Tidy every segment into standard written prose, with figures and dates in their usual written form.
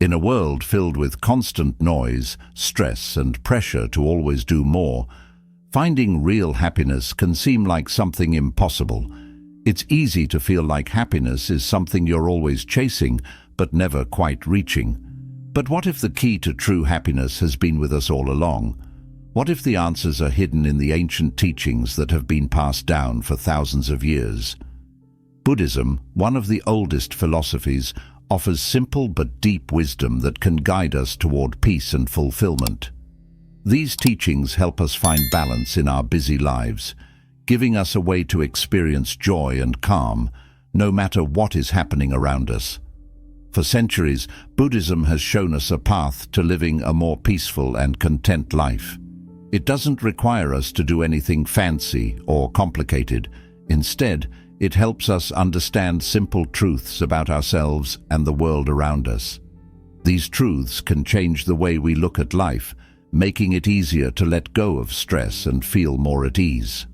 In a world filled with constant noise, stress, and pressure to always do more, finding real happiness can seem like something impossible. It's easy to feel like happiness is something you're always chasing, but never quite reaching. But what if the key to true happiness has been with us all along? What if the answers are hidden in the ancient teachings that have been passed down for thousands of years? Buddhism, one of the oldest philosophies, offers simple but deep wisdom that can guide us toward peace and fulfillment. These teachings help us find balance in our busy lives, giving us a way to experience joy and calm, no matter what is happening around us. For centuries, Buddhism has shown us a path to living a more peaceful and content life. It doesn't require us to do anything fancy or complicated. Instead, it helps us understand simple truths about ourselves and the world around us. These truths can change the way we look at life, making it easier to let go of stress and feel more at ease.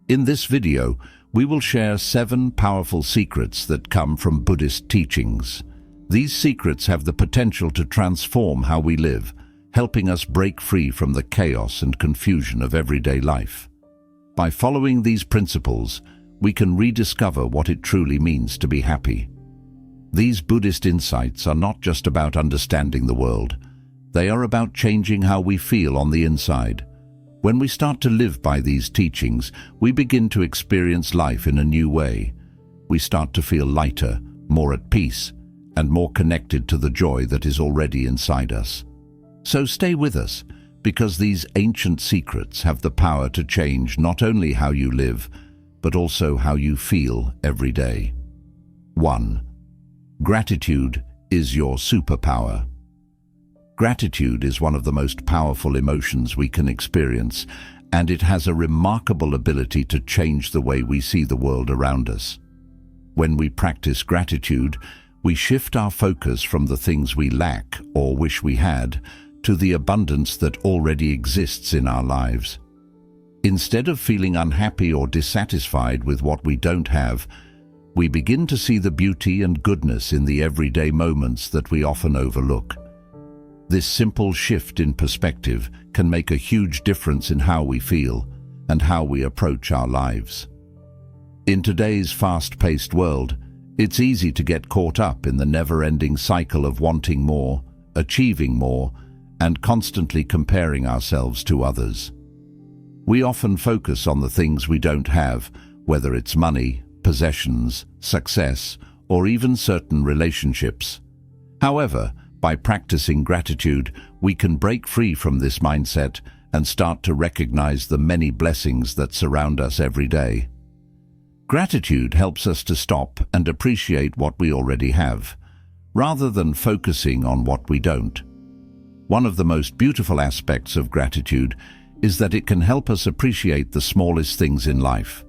In this video, we will share 7 powerful secrets that come from Buddhist teachings. These secrets have the potential to transform how we live, helping us break free from the chaos and confusion of everyday life. By following these principles, we can rediscover what it truly means to be happy. These Buddhist insights are not just about understanding the world. They are about changing how we feel on the inside. When we start to live by these teachings, we begin to experience life in a new way. We start to feel lighter, more at peace, and more connected to the joy that is already inside us. So stay with us, because these ancient secrets have the power to change not only how you live, but also how you feel every day. 1. Gratitude is your superpower. Gratitude is one of the most powerful emotions we can experience, and it has a remarkable ability to change the way we see the world around us. When we practice gratitude, we shift our focus from the things we lack or wish we had to the abundance that already exists in our lives. Instead of feeling unhappy or dissatisfied with what we don't have, we begin to see the beauty and goodness in the everyday moments that we often overlook. This simple shift in perspective can make a huge difference in how we feel and how we approach our lives. In today's fast-paced world, it's easy to get caught up in the never-ending cycle of wanting more, achieving more, and constantly comparing ourselves to others. We often focus on the things we don't have, whether it's money, possessions, success, or even certain relationships. However, by practicing gratitude, we can break free from this mindset and start to recognize the many blessings that surround us every day. Gratitude helps us to stop and appreciate what we already have, rather than focusing on what we don't. One of the most beautiful aspects of gratitude is that it can help us appreciate the smallest things in life.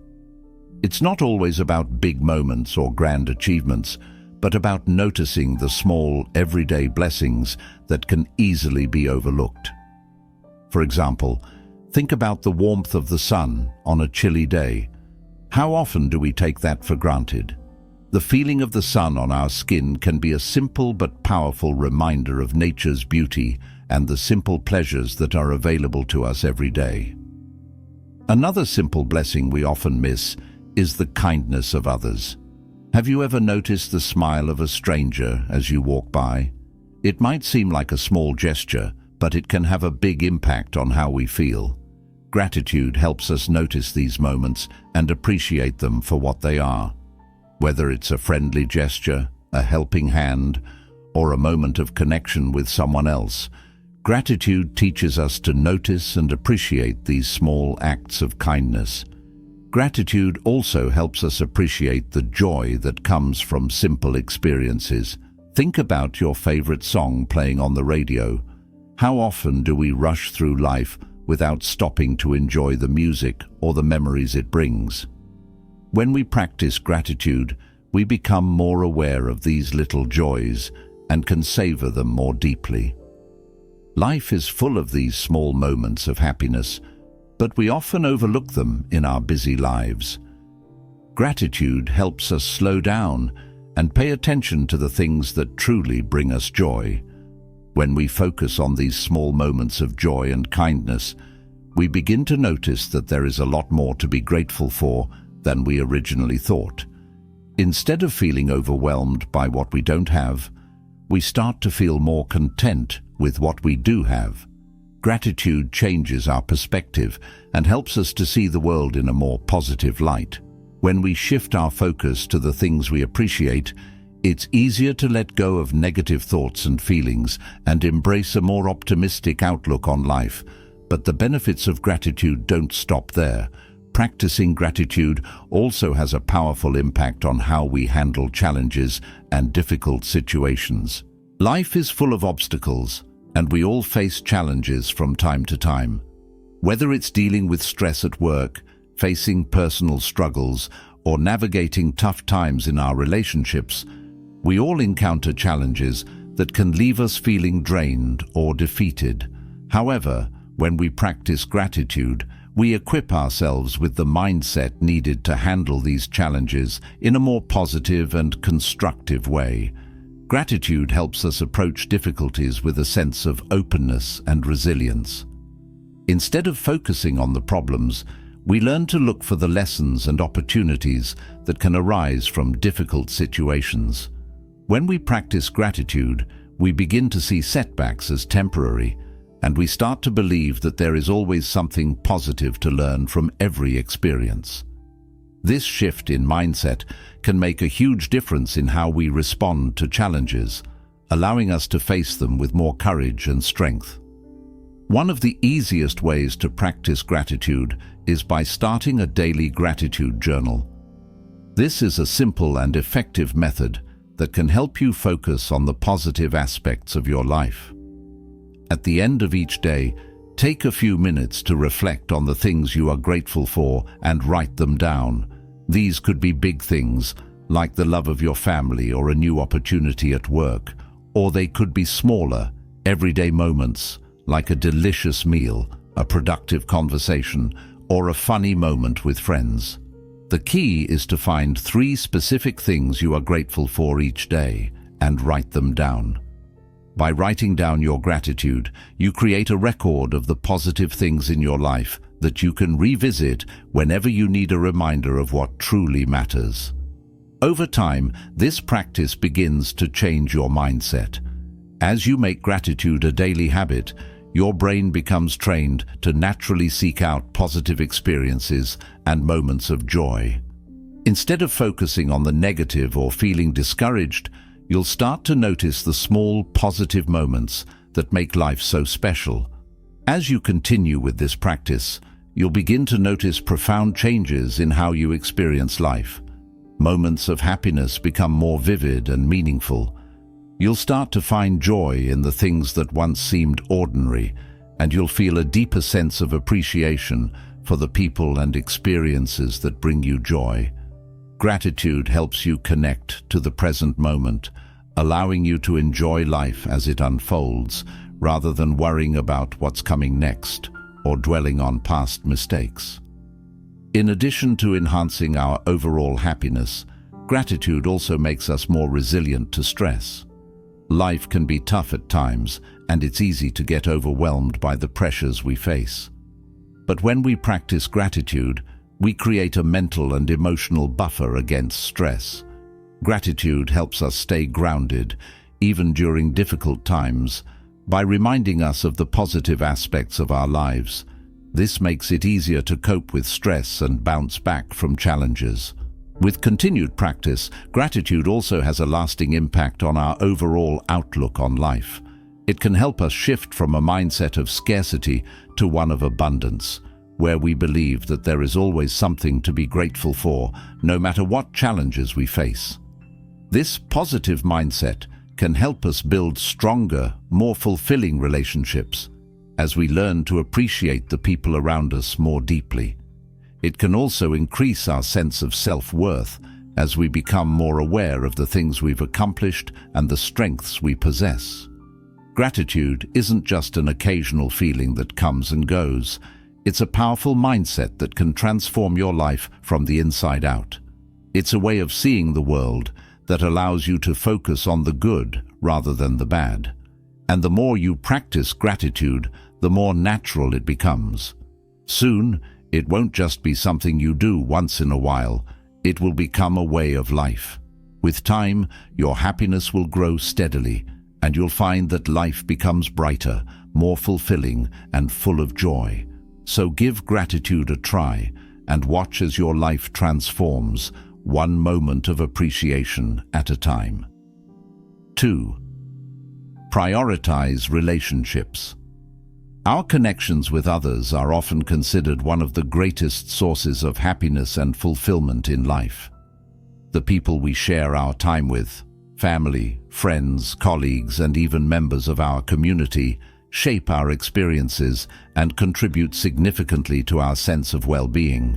It's not always about big moments or grand achievements, but about noticing the small, everyday blessings that can easily be overlooked. For example, think about the warmth of the sun on a chilly day. How often do we take that for granted? The feeling of the sun on our skin can be a simple but powerful reminder of nature's beauty and the simple pleasures that are available to us every day. Another simple blessing we often miss is the kindness of others. Have you ever noticed the smile of a stranger as you walk by? It might seem like a small gesture, but it can have a big impact on how we feel. Gratitude helps us notice these moments and appreciate them for what they are. Whether it's a friendly gesture, a helping hand, or a moment of connection with someone else, gratitude teaches us to notice and appreciate these small acts of kindness. Gratitude also helps us appreciate the joy that comes from simple experiences. Think about your favorite song playing on the radio. How often do we rush through life without stopping to enjoy the music or the memories it brings? When we practice gratitude, we become more aware of these little joys and can savor them more deeply. Life is full of these small moments of happiness, but we often overlook them in our busy lives. Gratitude helps us slow down and pay attention to the things that truly bring us joy. When we focus on these small moments of joy and kindness, we begin to notice that there is a lot more to be grateful for than we originally thought. Instead of feeling overwhelmed by what we don't have, we start to feel more content with what we do have. Gratitude changes our perspective and helps us to see the world in a more positive light. When we shift our focus to the things we appreciate, it's easier to let go of negative thoughts and feelings and embrace a more optimistic outlook on life. But the benefits of gratitude don't stop there. Practicing gratitude also has a powerful impact on how we handle challenges and difficult situations. Life is full of obstacles, and we all face challenges from time to time. Whether it's dealing with stress at work, facing personal struggles, or navigating tough times in our relationships, we all encounter challenges that can leave us feeling drained or defeated. However, when we practice gratitude, we equip ourselves with the mindset needed to handle these challenges in a more positive and constructive way. Gratitude helps us approach difficulties with a sense of openness and resilience. Instead of focusing on the problems, we learn to look for the lessons and opportunities that can arise from difficult situations. When we practice gratitude, we begin to see setbacks as temporary, and we start to believe that there is always something positive to learn from every experience. This shift in mindset can make a huge difference in how we respond to challenges, allowing us to face them with more courage and strength. One of the easiest ways to practice gratitude is by starting a daily gratitude journal. This is a simple and effective method that can help you focus on the positive aspects of your life. At the end of each day, take a few minutes to reflect on the things you are grateful for and write them down. These could be big things, like the love of your family or a new opportunity at work, or they could be smaller, everyday moments, like a delicious meal, a productive conversation, or a funny moment with friends. The key is to find 3 specific things you are grateful for each day and write them down. By writing down your gratitude, you create a record of the positive things in your life that you can revisit whenever you need a reminder of what truly matters. Over time, this practice begins to change your mindset. As you make gratitude a daily habit, your brain becomes trained to naturally seek out positive experiences and moments of joy. Instead of focusing on the negative or feeling discouraged, you'll start to notice the small, positive moments that make life so special. As you continue with this practice, you'll begin to notice profound changes in how you experience life. Moments of happiness become more vivid and meaningful. You'll start to find joy in the things that once seemed ordinary, and you'll feel a deeper sense of appreciation for the people and experiences that bring you joy. Gratitude helps you connect to the present moment, allowing you to enjoy life as it unfolds, rather than worrying about what's coming next or dwelling on past mistakes. In addition to enhancing our overall happiness, gratitude also makes us more resilient to stress. Life can be tough at times, and it's easy to get overwhelmed by the pressures we face. But when we practice gratitude, we create a mental and emotional buffer against stress. Gratitude helps us stay grounded, even during difficult times, by reminding us of the positive aspects of our lives. This makes it easier to cope with stress and bounce back from challenges. With continued practice, gratitude also has a lasting impact on our overall outlook on life. It can help us shift from a mindset of scarcity to one of abundance, where we believe that there is always something to be grateful for, no matter what challenges we face. This positive mindset can help us build stronger, more fulfilling relationships as we learn to appreciate the people around us more deeply. It can also increase our sense of self-worth as we become more aware of the things we've accomplished and the strengths we possess. Gratitude isn't just an occasional feeling that comes and goes. It's a powerful mindset that can transform your life from the inside out. It's a way of seeing the world that allows you to focus on the good rather than the bad. And the more you practice gratitude, the more natural it becomes. Soon, it won't just be something you do once in a while, it will become a way of life. With time, your happiness will grow steadily, and you'll find that life becomes brighter, more fulfilling, and full of joy. So give gratitude a try, and watch as your life transforms, one moment of appreciation at a time. 2. Prioritize relationships. Our connections with others are often considered one of the greatest sources of happiness and fulfillment in life. The people we share our time with, family, friends, colleagues, and even members of our community, shape our experiences and contribute significantly to our sense of well-being.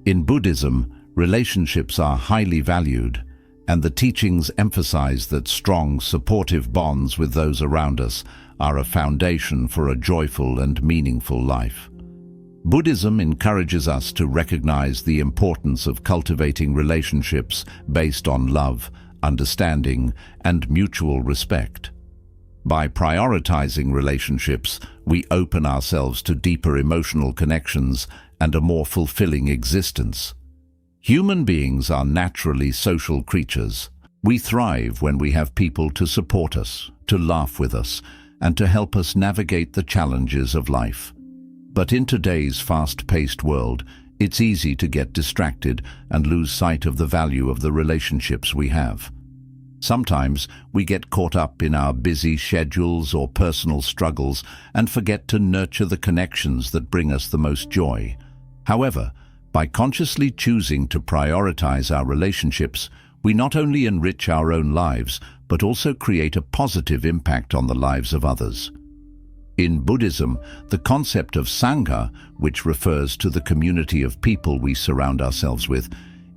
In Buddhism, relationships are highly valued, and the teachings emphasize that strong, supportive bonds with those around us are a foundation for a joyful and meaningful life. Buddhism encourages us to recognize the importance of cultivating relationships based on love, understanding, and mutual respect. By prioritizing relationships, we open ourselves to deeper emotional connections and a more fulfilling existence. Human beings are naturally social creatures. We thrive when we have people to support us, to laugh with us, and to help us navigate the challenges of life. But in today's fast-paced world, it's easy to get distracted and lose sight of the value of the relationships we have. Sometimes we get caught up in our busy schedules or personal struggles and forget to nurture the connections that bring us the most joy. However, by consciously choosing to prioritize our relationships, we not only enrich our own lives, but also create a positive impact on the lives of others. In Buddhism, the concept of Sangha, which refers to the community of people we surround ourselves with,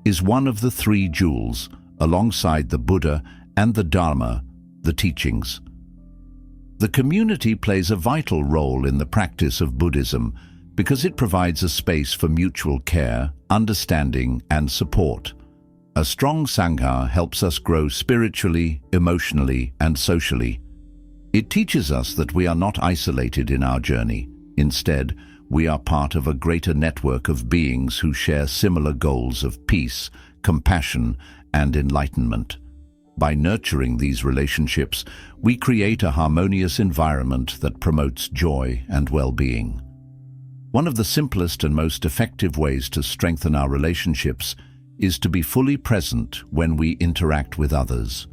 is one of the three jewels, alongside the Buddha and the Dharma, the teachings. The community plays a vital role in the practice of Buddhism because it provides a space for mutual care, understanding, and support. A strong Sangha helps us grow spiritually, emotionally, and socially. It teaches us that we are not isolated in our journey. Instead, we are part of a greater network of beings who share similar goals of peace, compassion, and enlightenment. By nurturing these relationships, we create a harmonious environment that promotes joy and well-being. One of the simplest and most effective ways to strengthen our relationships is to be fully present when we interact with others.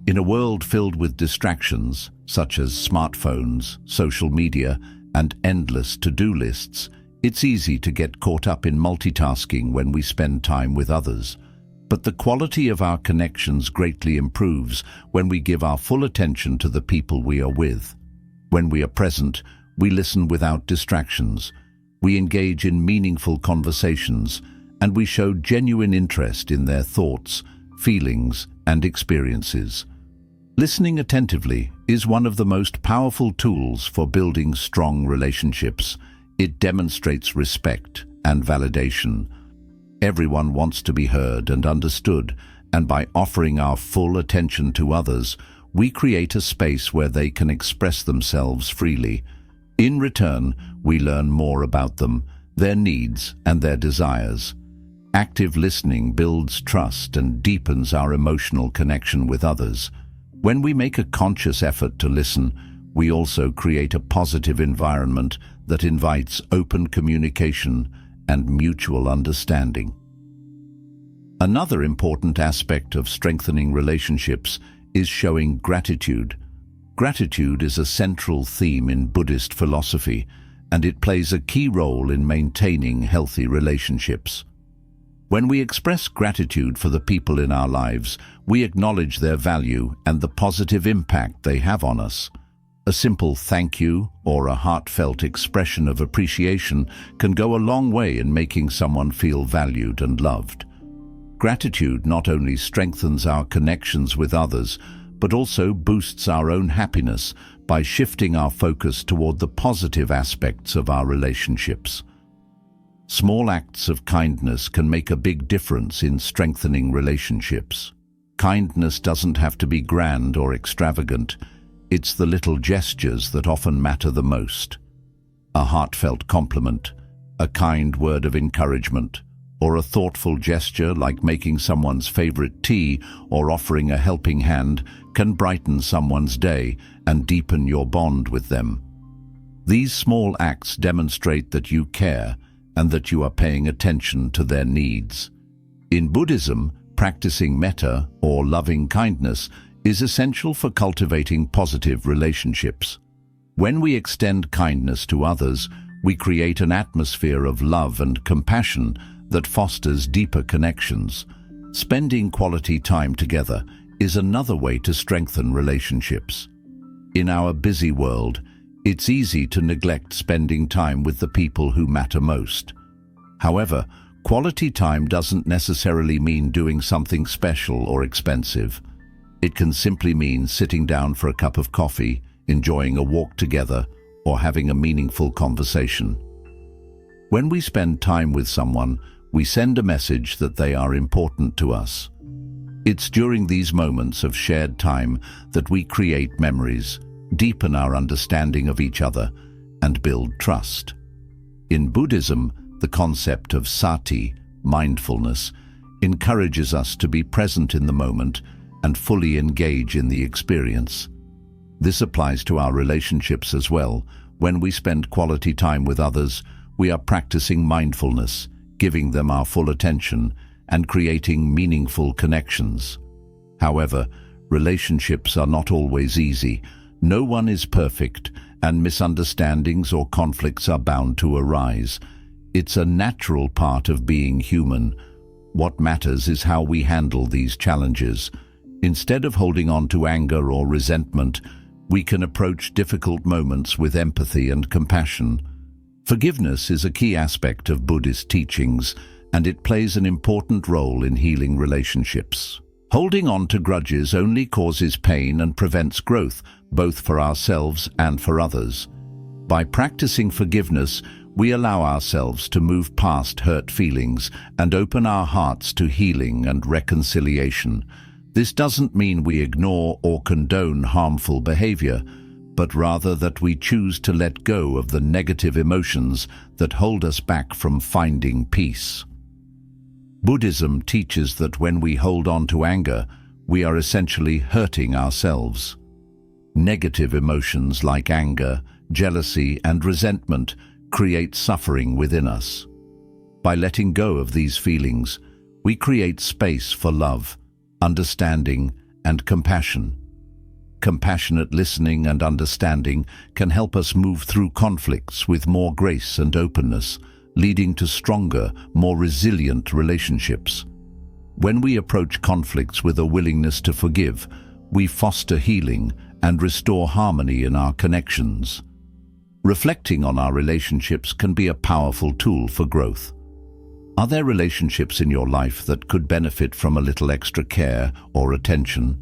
In a world filled with distractions, such as smartphones, social media, and endless to-do lists, it's easy to get caught up in multitasking when we spend time with others. But the quality of our connections greatly improves when we give our full attention to the people we are with. When we are present, we listen without distractions, we engage in meaningful conversations, and we show genuine interest in their thoughts, feelings, and experiences. Listening attentively is one of the most powerful tools for building strong relationships. It demonstrates respect and validation. Everyone wants to be heard and understood, and by offering our full attention to others, we create a space where they can express themselves freely. In return, we learn more about them, their needs, and their desires. Active listening builds trust and deepens our emotional connection with others. When we make a conscious effort to listen, we also create a positive environment that invites open communication and mutual understanding. Another important aspect of strengthening relationships is showing gratitude. Gratitude is a central theme in Buddhist philosophy, and it plays a key role in maintaining healthy relationships. When we express gratitude for the people in our lives, we acknowledge their value and the positive impact they have on us. A simple thank you or a heartfelt expression of appreciation can go a long way in making someone feel valued and loved. Gratitude not only strengthens our connections with others, but also boosts our own happiness by shifting our focus toward the positive aspects of our relationships. Small acts of kindness can make a big difference in strengthening relationships. Kindness doesn't have to be grand or extravagant. It's the little gestures that often matter the most. A heartfelt compliment, a kind word of encouragement, or a thoughtful gesture like making someone's favorite tea or offering a helping hand can brighten someone's day and deepen your bond with them. These small acts demonstrate that you care and that you are paying attention to their needs. In Buddhism, practicing metta, or loving kindness, is essential for cultivating positive relationships. When we extend kindness to others, we create an atmosphere of love and compassion that fosters deeper connections. Spending quality time together is another way to strengthen relationships. In our busy world, it's easy to neglect spending time with the people who matter most. However, quality time doesn't necessarily mean doing something special or expensive. It can simply mean sitting down for a cup of coffee, enjoying a walk together, or having a meaningful conversation. When we spend time with someone, we send a message that they are important to us. It's during these moments of shared time that we create memories, deepen our understanding of each other, and build trust. In Buddhism, the concept of sati, mindfulness, encourages us to be present in the moment and fully engage in the experience. This applies to our relationships as well. When we spend quality time with others, we are practicing mindfulness, giving them our full attention, and creating meaningful connections. However, relationships are not always easy. No one is perfect, and misunderstandings or conflicts are bound to arise. It's a natural part of being human. What matters is how we handle these challenges. Instead of holding on to anger or resentment, we can approach difficult moments with empathy and compassion. Forgiveness is a key aspect of Buddhist teachings, and it plays an important role in healing relationships. Holding on to grudges only causes pain and prevents growth, both for ourselves and for others. By practicing forgiveness, we allow ourselves to move past hurt feelings and open our hearts to healing and reconciliation. This doesn't mean we ignore or condone harmful behavior, but rather that we choose to let go of the negative emotions that hold us back from finding peace. Buddhism teaches that when we hold on to anger, we are essentially hurting ourselves. Negative emotions like anger, jealousy, and resentment create suffering within us. By letting go of these feelings, we create space for love, understanding, and compassion. Compassionate listening and understanding can help us move through conflicts with more grace and openness, leading to stronger, more resilient relationships. When we approach conflicts with a willingness to forgive, we foster healing and restore harmony in our connections. Reflecting on our relationships can be a powerful tool for growth. Are there relationships in your life that could benefit from a little extra care or attention?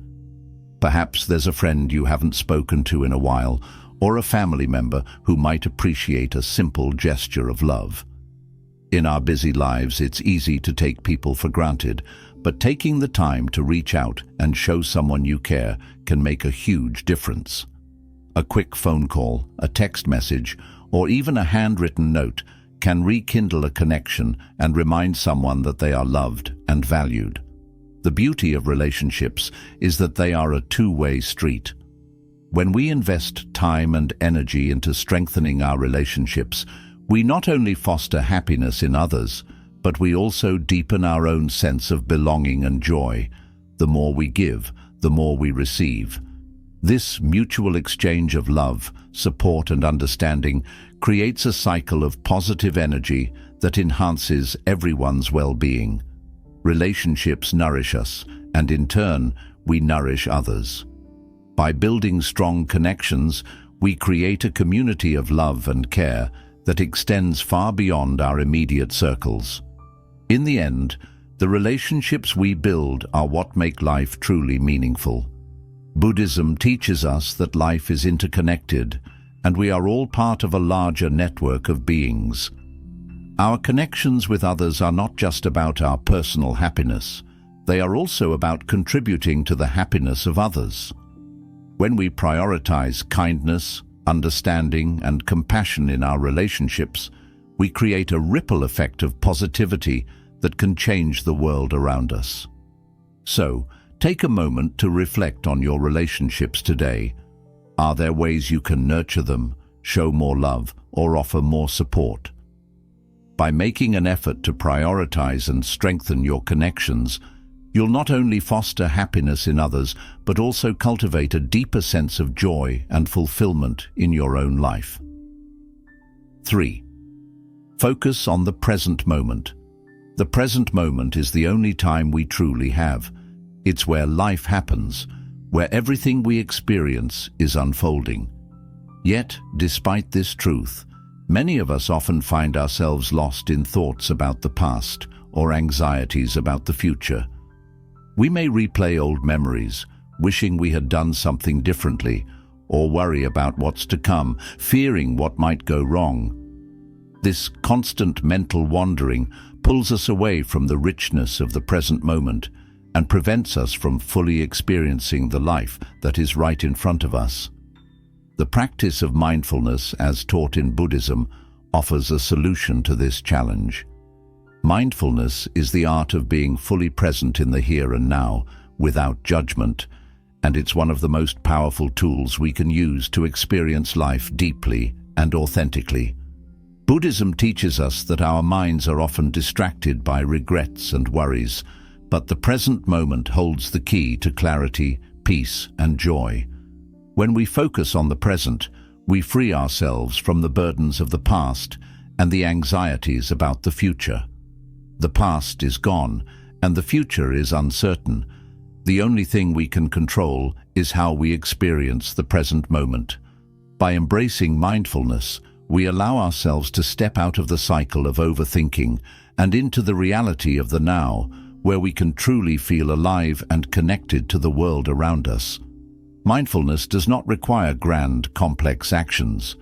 Perhaps there's a friend you haven't spoken to in a while, or a family member who might appreciate a simple gesture of love. In our busy lives, it's easy to take people for granted, but taking the time to reach out and show someone you care can make a huge difference. A quick phone call, a text message, or even a handwritten note can rekindle a connection and remind someone that they are loved and valued. The beauty of relationships is that they are a two-way street. When we invest time and energy into strengthening our relationships, we not only foster happiness in others, but we also deepen our own sense of belonging and joy. The more we give, the more we receive. This mutual exchange of love, support, and understanding creates a cycle of positive energy that enhances everyone's well-being. Relationships nourish us, and in turn, we nourish others. By building strong connections, we create a community of love and care that extends far beyond our immediate circles. In the end, the relationships we build are what make life truly meaningful. Buddhism teaches us that life is interconnected, and we are all part of a larger network of beings. Our connections with others are not just about our personal happiness. They are also about contributing to the happiness of others. When we prioritize kindness, understanding, and compassion in our relationships, we create a ripple effect of positivity that can change the world around us. So, take a moment to reflect on your relationships today. Are there ways you can nurture them, show more love, or offer more support? By making an effort to prioritize and strengthen your connections, you'll not only foster happiness in others, but also cultivate a deeper sense of joy and fulfillment in your own life. 3. Focus on the present moment. The present moment is the only time we truly have. It's where life happens, where everything we experience is unfolding. Yet, despite this truth, many of us often find ourselves lost in thoughts about the past or anxieties about the future. We may replay old memories, wishing we had done something differently, or worry about what's to come, fearing what might go wrong. This constant mental wandering pulls us away from the richness of the present moment and prevents us from fully experiencing the life that is right in front of us. The practice of mindfulness, as taught in Buddhism, offers a solution to this challenge. Mindfulness is the art of being fully present in the here and now, without judgment, and it's one of the most powerful tools we can use to experience life deeply and authentically. Buddhism teaches us that our minds are often distracted by regrets and worries, but the present moment holds the key to clarity, peace, and joy. When we focus on the present, we free ourselves from the burdens of the past and the anxieties about the future. The past is gone, and the future is uncertain. The only thing we can control is how we experience the present moment. By embracing mindfulness, we allow ourselves to step out of the cycle of overthinking and into the reality of the now, where we can truly feel alive and connected to the world around us. Mindfulness does not require grand, complex actions.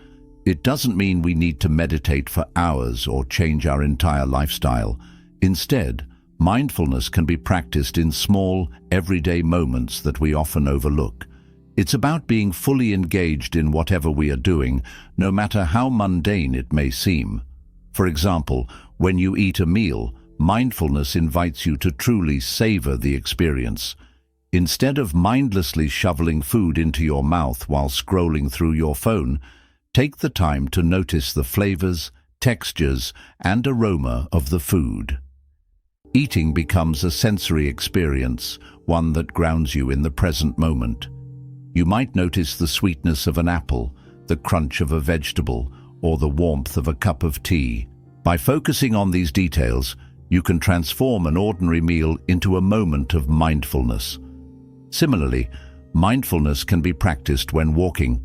It doesn't mean we need to meditate for hours or change our entire lifestyle. Instead, mindfulness can be practiced in small, everyday moments that we often overlook. It's about being fully engaged in whatever we are doing, no matter how mundane it may seem. For example, when you eat a meal, mindfulness invites you to truly savor the experience. Instead of mindlessly shoveling food into your mouth while scrolling through your phone, take the time to notice the flavors, textures, and aroma of the food. Eating becomes a sensory experience, one that grounds you in the present moment. You might notice the sweetness of an apple, the crunch of a vegetable, or the warmth of a cup of tea. By focusing on these details, you can transform an ordinary meal into a moment of mindfulness. Similarly, mindfulness can be practiced when walking.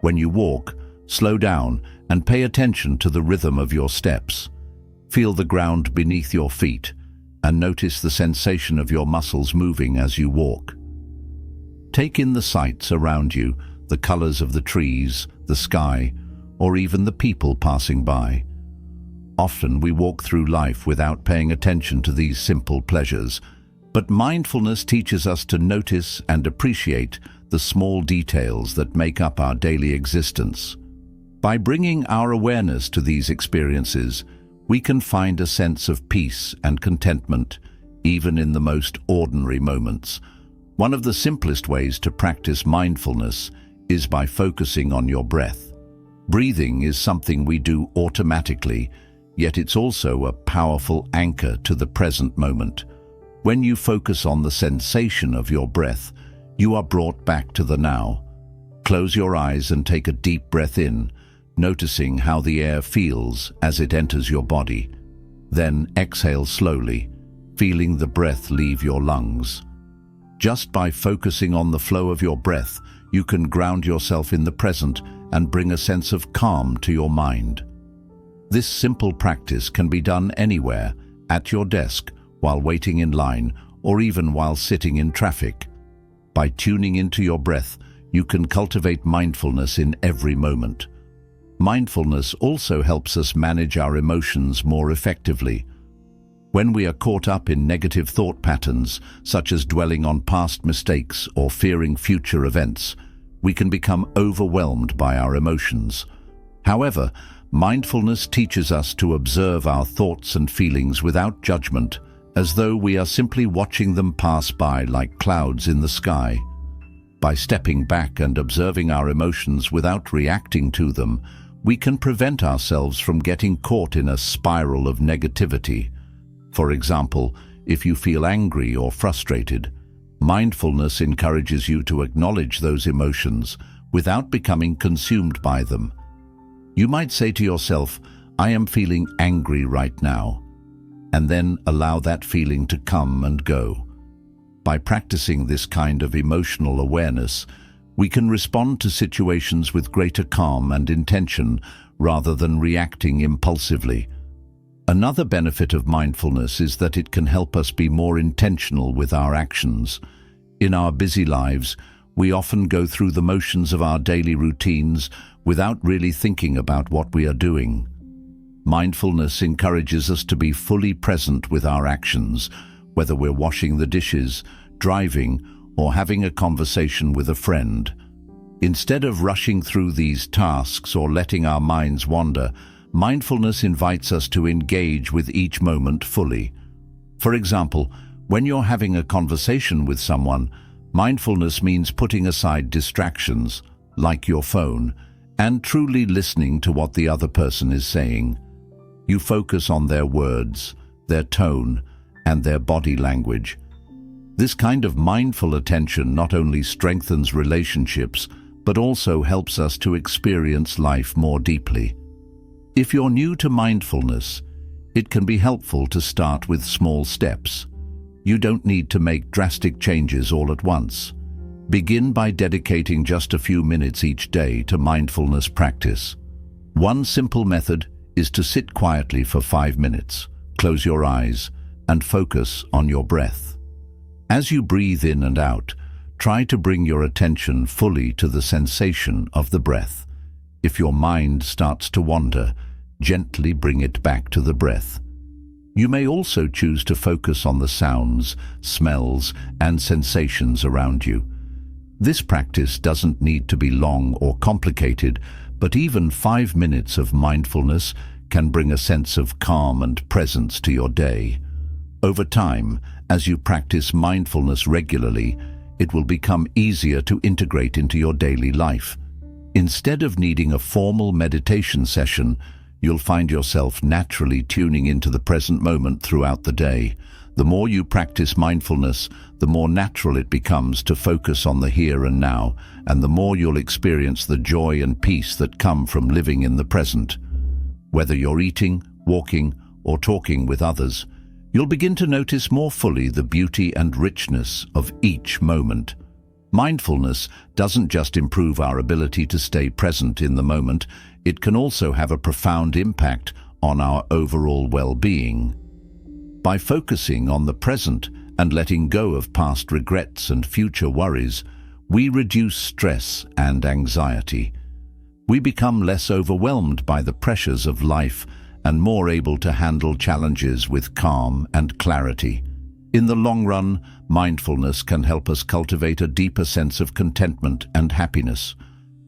When you walk, slow down and pay attention to the rhythm of your steps. Feel the ground beneath your feet and notice the sensation of your muscles moving as you walk. Take in the sights around you, the colors of the trees, the sky, or even the people passing by. Often we walk through life without paying attention to these simple pleasures, but mindfulness teaches us to notice and appreciate the small details that make up our daily existence. By bringing our awareness to these experiences, we can find a sense of peace and contentment, even in the most ordinary moments. One of the simplest ways to practice mindfulness is by focusing on your breath. Breathing is something we do automatically, yet it's also a powerful anchor to the present moment. When you focus on the sensation of your breath, you are brought back to the now. Close your eyes and take a deep breath in, noticing how the air feels as it enters your body. Then exhale slowly, feeling the breath leave your lungs. Just by focusing on the flow of your breath, you can ground yourself in the present and bring a sense of calm to your mind. This simple practice can be done anywhere, at your desk, while waiting in line, or even while sitting in traffic. By tuning into your breath, you can cultivate mindfulness in every moment. Mindfulness also helps us manage our emotions more effectively. When we are caught up in negative thought patterns, such as dwelling on past mistakes or fearing future events, we can become overwhelmed by our emotions. However, mindfulness teaches us to observe our thoughts and feelings without judgment, as though we are simply watching them pass by like clouds in the sky. By stepping back and observing our emotions without reacting to them, we can prevent ourselves from getting caught in a spiral of negativity. For example, if you feel angry or frustrated, mindfulness encourages you to acknowledge those emotions without becoming consumed by them. You might say to yourself, "I am feeling angry right now," and then allow that feeling to come and go. By practicing this kind of emotional awareness, we can respond to situations with greater calm and intention rather than reacting impulsively. Another benefit of mindfulness is that it can help us be more intentional with our actions. In our busy lives, we often go through the motions of our daily routines without really thinking about what we are doing. Mindfulness encourages us to be fully present with our actions, whether we're washing the dishes, driving, or having a conversation with a friend. Instead of rushing through these tasks or letting our minds wander, mindfulness invites us to engage with each moment fully. For example, when you're having a conversation with someone, mindfulness means putting aside distractions, like your phone, and truly listening to what the other person is saying. You focus on their words, their tone, and their body language. This kind of mindful attention not only strengthens relationships, but also helps us to experience life more deeply. If you're new to mindfulness, it can be helpful to start with small steps. You don't need to make drastic changes all at once. Begin by dedicating just a few minutes each day to mindfulness practice. One simple method is to sit quietly for 5 minutes, close your eyes, and focus on your breath. As you breathe in and out, try to bring your attention fully to the sensation of the breath. If your mind starts to wander, gently bring it back to the breath. You may also choose to focus on the sounds, smells, and sensations around you. This practice doesn't need to be long or complicated, but even 5 minutes of mindfulness can bring a sense of calm and presence to your day. Over time, as you practice mindfulness regularly, it will become easier to integrate into your daily life. Instead of needing a formal meditation session, you'll find yourself naturally tuning into the present moment throughout the day. The more you practice mindfulness, the more natural it becomes to focus on the here and now, and the more you'll experience the joy and peace that come from living in the present. Whether you're eating, walking, or talking with others, you'll begin to notice more fully the beauty and richness of each moment. Mindfulness doesn't just improve our ability to stay present in the moment, it can also have a profound impact on our overall well-being. By focusing on the present and letting go of past regrets and future worries, we reduce stress and anxiety. We become less overwhelmed by the pressures of life and more able to handle challenges with calm and clarity. In the long run, mindfulness can help us cultivate a deeper sense of contentment and happiness.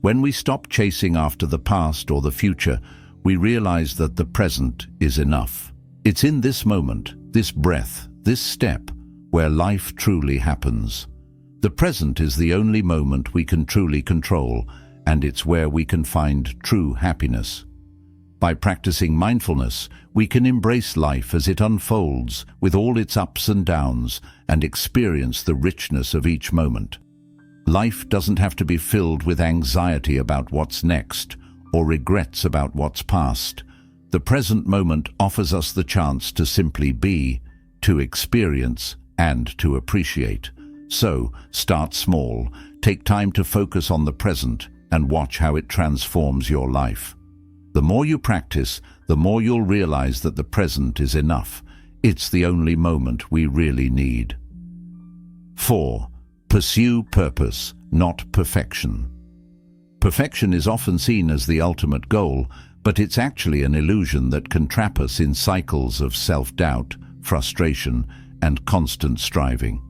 When we stop chasing after the past or the future, we realize that the present is enough. It's in this moment, this breath, this step, where life truly happens. The present is the only moment we can truly control, and it's where we can find true happiness. By practicing mindfulness, we can embrace life as it unfolds with all its ups and downs and experience the richness of each moment. Life doesn't have to be filled with anxiety about what's next or regrets about what's past. The present moment offers us the chance to simply be, to experience, and to appreciate. So, start small, take time to focus on the present, and watch how it transforms your life. The more you practice, the more you'll realize that the present is enough. It's the only moment we really need. 4. Pursue purpose, not perfection. Perfection is often seen as the ultimate goal, but it's actually an illusion that can trap us in cycles of self-doubt, frustration, and constant striving.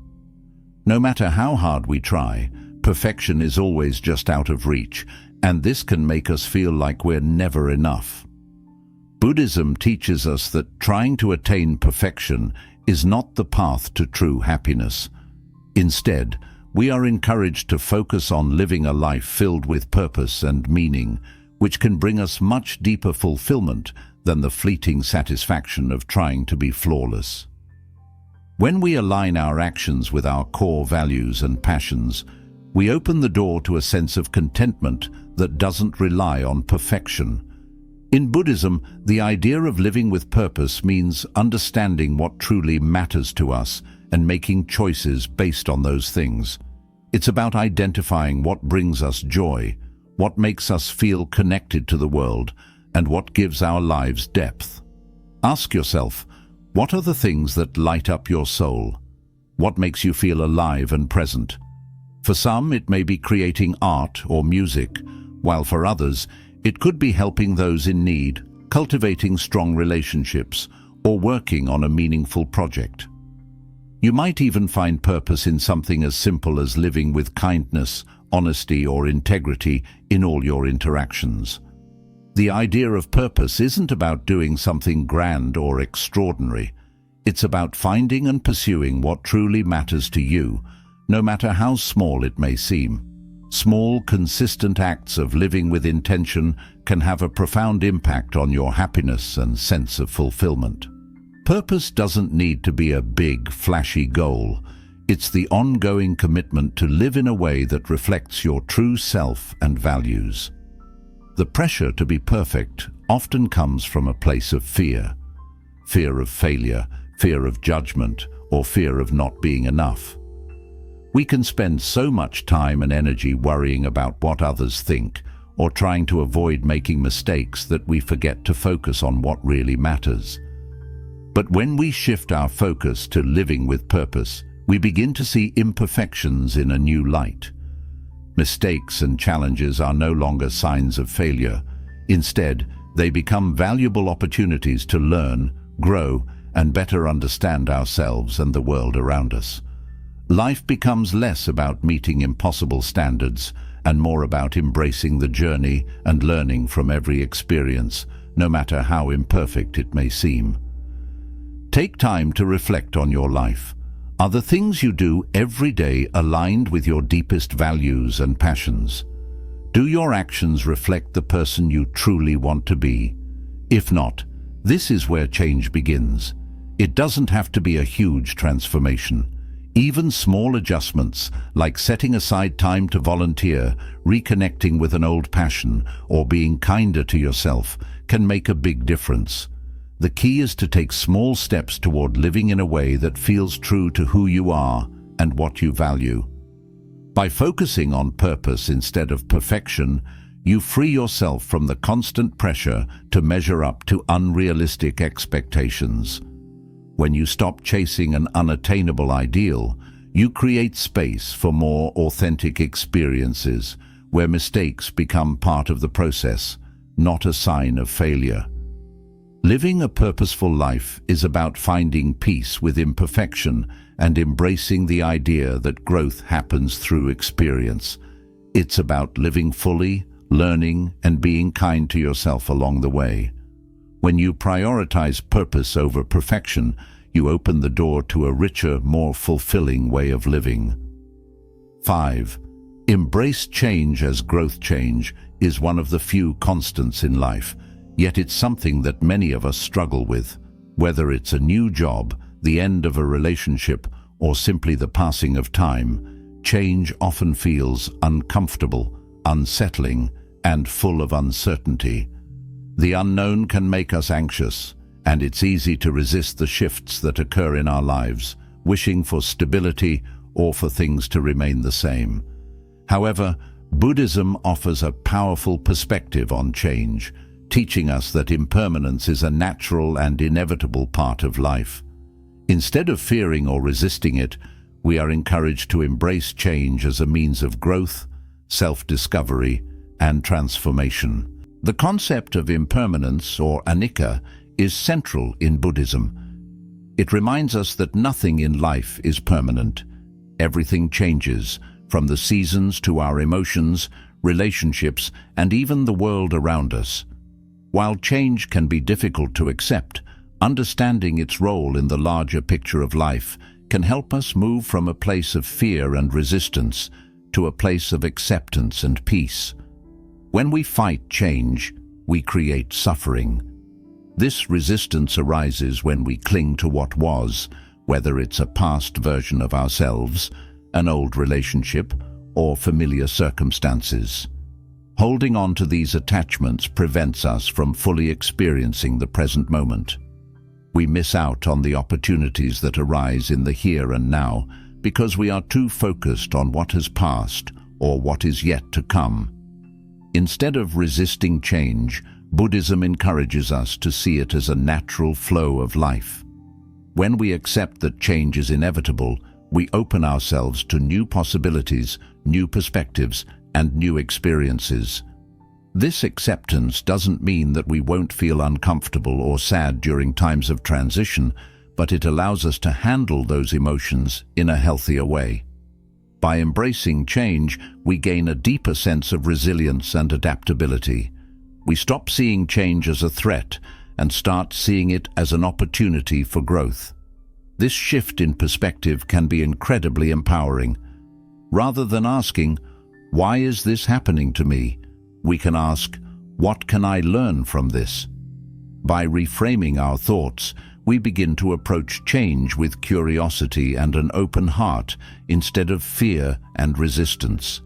No matter how hard we try, perfection is always just out of reach, and this can make us feel like we're never enough. Buddhism teaches us that trying to attain perfection is not the path to true happiness. Instead, we are encouraged to focus on living a life filled with purpose and meaning, which can bring us much deeper fulfillment than the fleeting satisfaction of trying to be flawless. When we align our actions with our core values and passions, we open the door to a sense of contentment that doesn't rely on perfection. In Buddhism, the idea of living with purpose means understanding what truly matters to us and making choices based on those things. It's about identifying what brings us joy, what makes us feel connected to the world, and what gives our lives depth. Ask yourself, what are the things that light up your soul? What makes you feel alive and present? For some, it may be creating art or music, while for others, it could be helping those in need, cultivating strong relationships, or working on a meaningful project. You might even find purpose in something as simple as living with kindness, honesty, or integrity in all your interactions. The idea of purpose isn't about doing something grand or extraordinary. It's about finding and pursuing what truly matters to you, no matter how small it may seem. Small, consistent acts of living with intention can have a profound impact on your happiness and sense of fulfillment. Purpose doesn't need to be a big, flashy goal. It's the ongoing commitment to live in a way that reflects your true self and values. The pressure to be perfect often comes from a place of fear. Fear of failure, fear of judgment, or fear of not being enough. We can spend so much time and energy worrying about what others think or trying to avoid making mistakes that we forget to focus on what really matters. But when we shift our focus to living with purpose, we begin to see imperfections in a new light. Mistakes and challenges are no longer signs of failure. Instead, they become valuable opportunities to learn, grow, and better understand ourselves and the world around us. Life becomes less about meeting impossible standards and more about embracing the journey and learning from every experience, no matter how imperfect it may seem. Take time to reflect on your life. Are the things you do every day aligned with your deepest values and passions? Do your actions reflect the person you truly want to be? If not, this is where change begins. It doesn't have to be a huge transformation. Even small adjustments, like setting aside time to volunteer, reconnecting with an old passion, or being kinder to yourself, can make a big difference. The key is to take small steps toward living in a way that feels true to who you are and what you value. By focusing on purpose instead of perfection, you free yourself from the constant pressure to measure up to unrealistic expectations. When you stop chasing an unattainable ideal, you create space for more authentic experiences where mistakes become part of the process, not a sign of failure. Living a purposeful life is about finding peace with imperfection and embracing the idea that growth happens through experience. It's about living fully, learning, and being kind to yourself along the way. When you prioritize purpose over perfection, you open the door to a richer, more fulfilling way of living. 5. Embrace change as growth. Change is one of the few constants in life, yet it's something that many of us struggle with. Whether it's a new job, the end of a relationship, or simply the passing of time, change often feels uncomfortable, unsettling, and full of uncertainty. The unknown can make us anxious, and it's easy to resist the shifts that occur in our lives, wishing for stability or for things to remain the same. However, Buddhism offers a powerful perspective on change, teaching us that impermanence is a natural and inevitable part of life. Instead of fearing or resisting it, we are encouraged to embrace change as a means of growth, self-discovery, and transformation. The concept of impermanence, or anicca, is central in Buddhism. It reminds us that nothing in life is permanent. Everything changes, from the seasons to our emotions, relationships, and even the world around us. While change can be difficult to accept, understanding its role in the larger picture of life can help us move from a place of fear and resistance to a place of acceptance and peace. When we fight change, we create suffering. This resistance arises when we cling to what was, whether it's a past version of ourselves, an old relationship, or familiar circumstances. Holding on to these attachments prevents us from fully experiencing the present moment. We miss out on the opportunities that arise in the here and now because we are too focused on what has passed or what is yet to come. Instead of resisting change, Buddhism encourages us to see it as a natural flow of life. When we accept that change is inevitable, we open ourselves to new possibilities, new perspectives, and new experiences. This acceptance doesn't mean that we won't feel uncomfortable or sad during times of transition, but it allows us to handle those emotions in a healthier way. By embracing change, we gain a deeper sense of resilience and adaptability. We stop seeing change as a threat and start seeing it as an opportunity for growth. This shift in perspective can be incredibly empowering. Rather than asking, "Why is this happening to me?" we can ask, "What can I learn from this?" By reframing our thoughts, we begin to approach change with curiosity and an open heart instead of fear and resistance.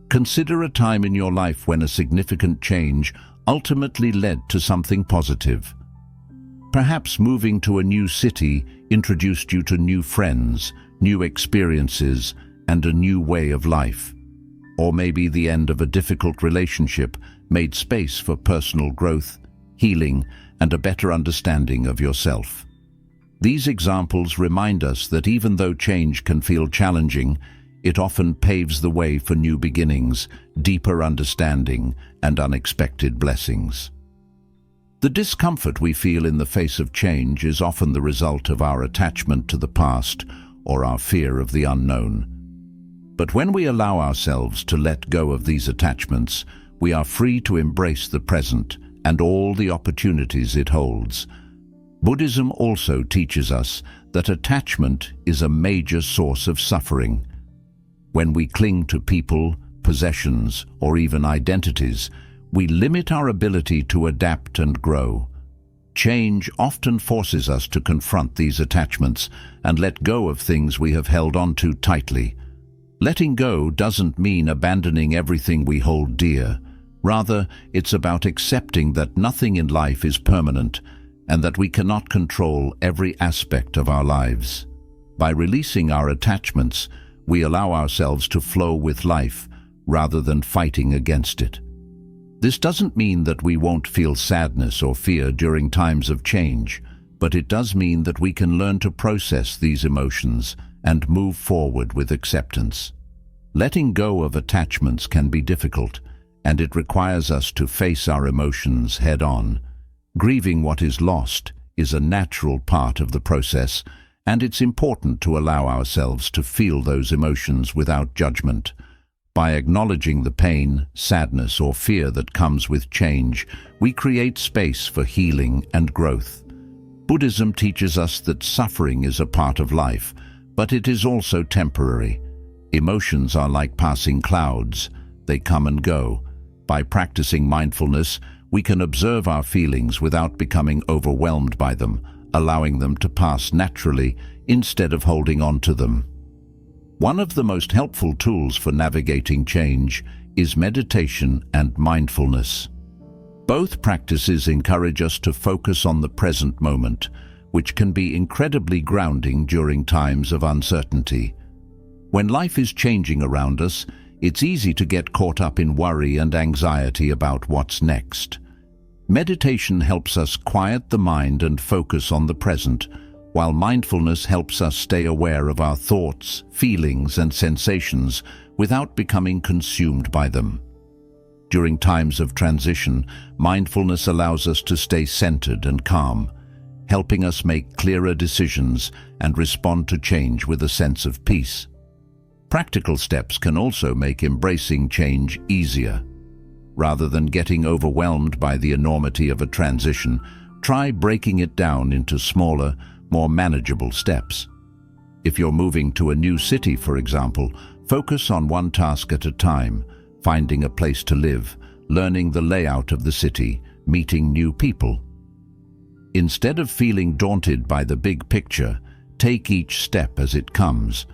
Consider a time in your life when a significant change ultimately led to something positive. Perhaps moving to a new city introduced you to new friends, new experiences, and a new way of life. Or maybe the end of a difficult relationship made space for personal growth, healing, and a better understanding of yourself. These examples remind us that even though change can feel challenging, it often paves the way for new beginnings, deeper understanding, and unexpected blessings. The discomfort we feel in the face of change is often the result of our attachment to the past or our fear of the unknown. But when we allow ourselves to let go of these attachments, we are free to embrace the present and all the opportunities it holds. Buddhism also teaches us that attachment is a major source of suffering. When we cling to people, possessions, or even identities, we limit our ability to adapt and grow. Change often forces us to confront these attachments and let go of things we have held on to tightly. Letting go doesn't mean abandoning everything we hold dear. Rather, it's about accepting that nothing in life is permanent and that we cannot control every aspect of our lives. By releasing our attachments, we allow ourselves to flow with life rather than fighting against it. This doesn't mean that we won't feel sadness or fear during times of change, but it does mean that we can learn to process these emotions and move forward with acceptance. Letting go of attachments can be difficult, and it requires us to face our emotions head-on. Grieving what is lost is a natural part of the process, and it's important to allow ourselves to feel those emotions without judgment. By acknowledging the pain, sadness, or fear that comes with change, we create space for healing and growth. Buddhism teaches us that suffering is a part of life, but it is also temporary. Emotions are like passing clouds. They come and go. By practicing mindfulness, we can observe our feelings without becoming overwhelmed by them, allowing them to pass naturally instead of holding on to them. One of the most helpful tools for navigating change is meditation and mindfulness. Both practices encourage us to focus on the present moment, which can be incredibly grounding during times of uncertainty. When life is changing around us, it's easy to get caught up in worry and anxiety about what's next. Meditation helps us quiet the mind and focus on the present, while mindfulness helps us stay aware of our thoughts, feelings, and sensations without becoming consumed by them. During times of transition, mindfulness allows us to stay centered and calm, helping us make clearer decisions and respond to change with a sense of peace. Practical steps can also make embracing change easier. Rather than getting overwhelmed by the enormity of a transition, try breaking it down into smaller, more manageable steps. If you're moving to a new city, for example, focus on one task at a time, finding a place to live, learning the layout of the city, meeting new people. Instead of feeling daunted by the big picture, take each step as it comes.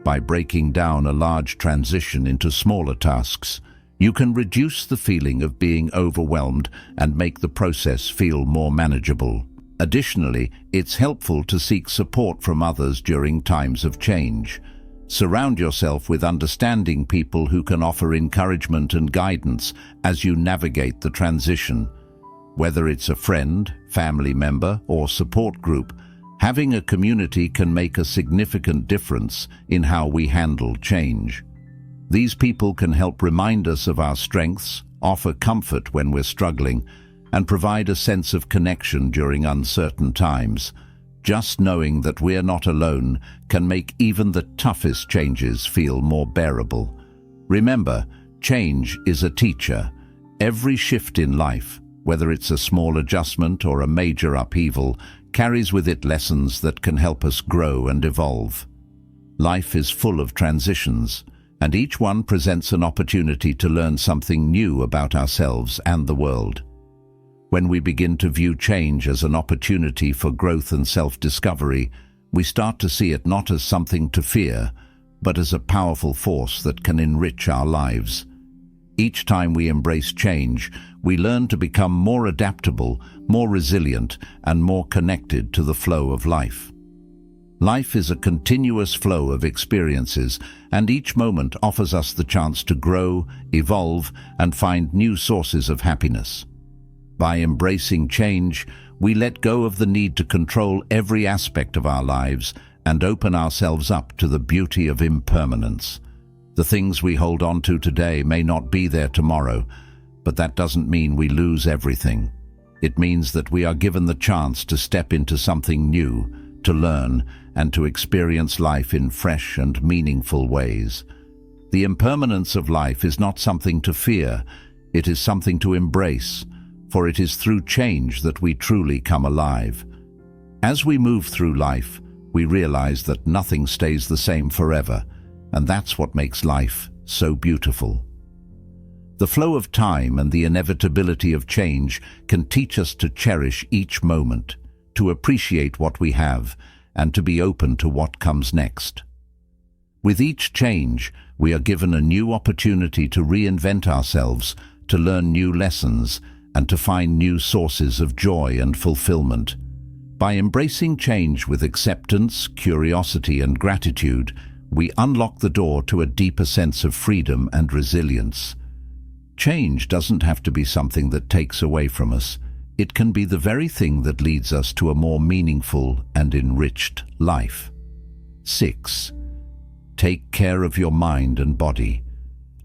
By breaking down a large transition into smaller tasks, you can reduce the feeling of being overwhelmed and make the process feel more manageable. Additionally, it's helpful to seek support from others during times of change. Surround yourself with understanding people who can offer encouragement and guidance as you navigate the transition. Whether it's a friend, family member, or support group, having a community can make a significant difference in how we handle change. These people can help remind us of our strengths, offer comfort when we're struggling, and provide a sense of connection during uncertain times. Just knowing that we're not alone can make even the toughest changes feel more bearable. Remember, change is a teacher. Every shift in life, whether it's a small adjustment or a major upheaval, carries with it lessons that can help us grow and evolve. Life is full of transitions, and each one presents an opportunity to learn something new about ourselves and the world. When we begin to view change as an opportunity for growth and self-discovery, we start to see it not as something to fear, but as a powerful force that can enrich our lives. Each time we embrace change, we learn to become more adaptable, more resilient, and more connected to the flow of life. Life is a continuous flow of experiences, and each moment offers us the chance to grow, evolve, and find new sources of happiness. By embracing change, we let go of the need to control every aspect of our lives and open ourselves up to the beauty of impermanence. The things we hold on to today may not be there tomorrow, but that doesn't mean we lose everything. It means that we are given the chance to step into something new, to learn, and to experience life in fresh and meaningful ways. The impermanence of life is not something to fear, it is something to embrace, for it is through change that we truly come alive. As we move through life, we realize that nothing stays the same forever, and that's what makes life so beautiful. The flow of time and the inevitability of change can teach us to cherish each moment, to appreciate what we have, and to be open to what comes next. With each change, we are given a new opportunity to reinvent ourselves, to learn new lessons, and to find new sources of joy and fulfillment. By embracing change with acceptance, curiosity, and gratitude, we unlock the door to a deeper sense of freedom and resilience. Change doesn't have to be something that takes away from us. It can be the very thing that leads us to a more meaningful and enriched life. 6. Take care of your mind and body.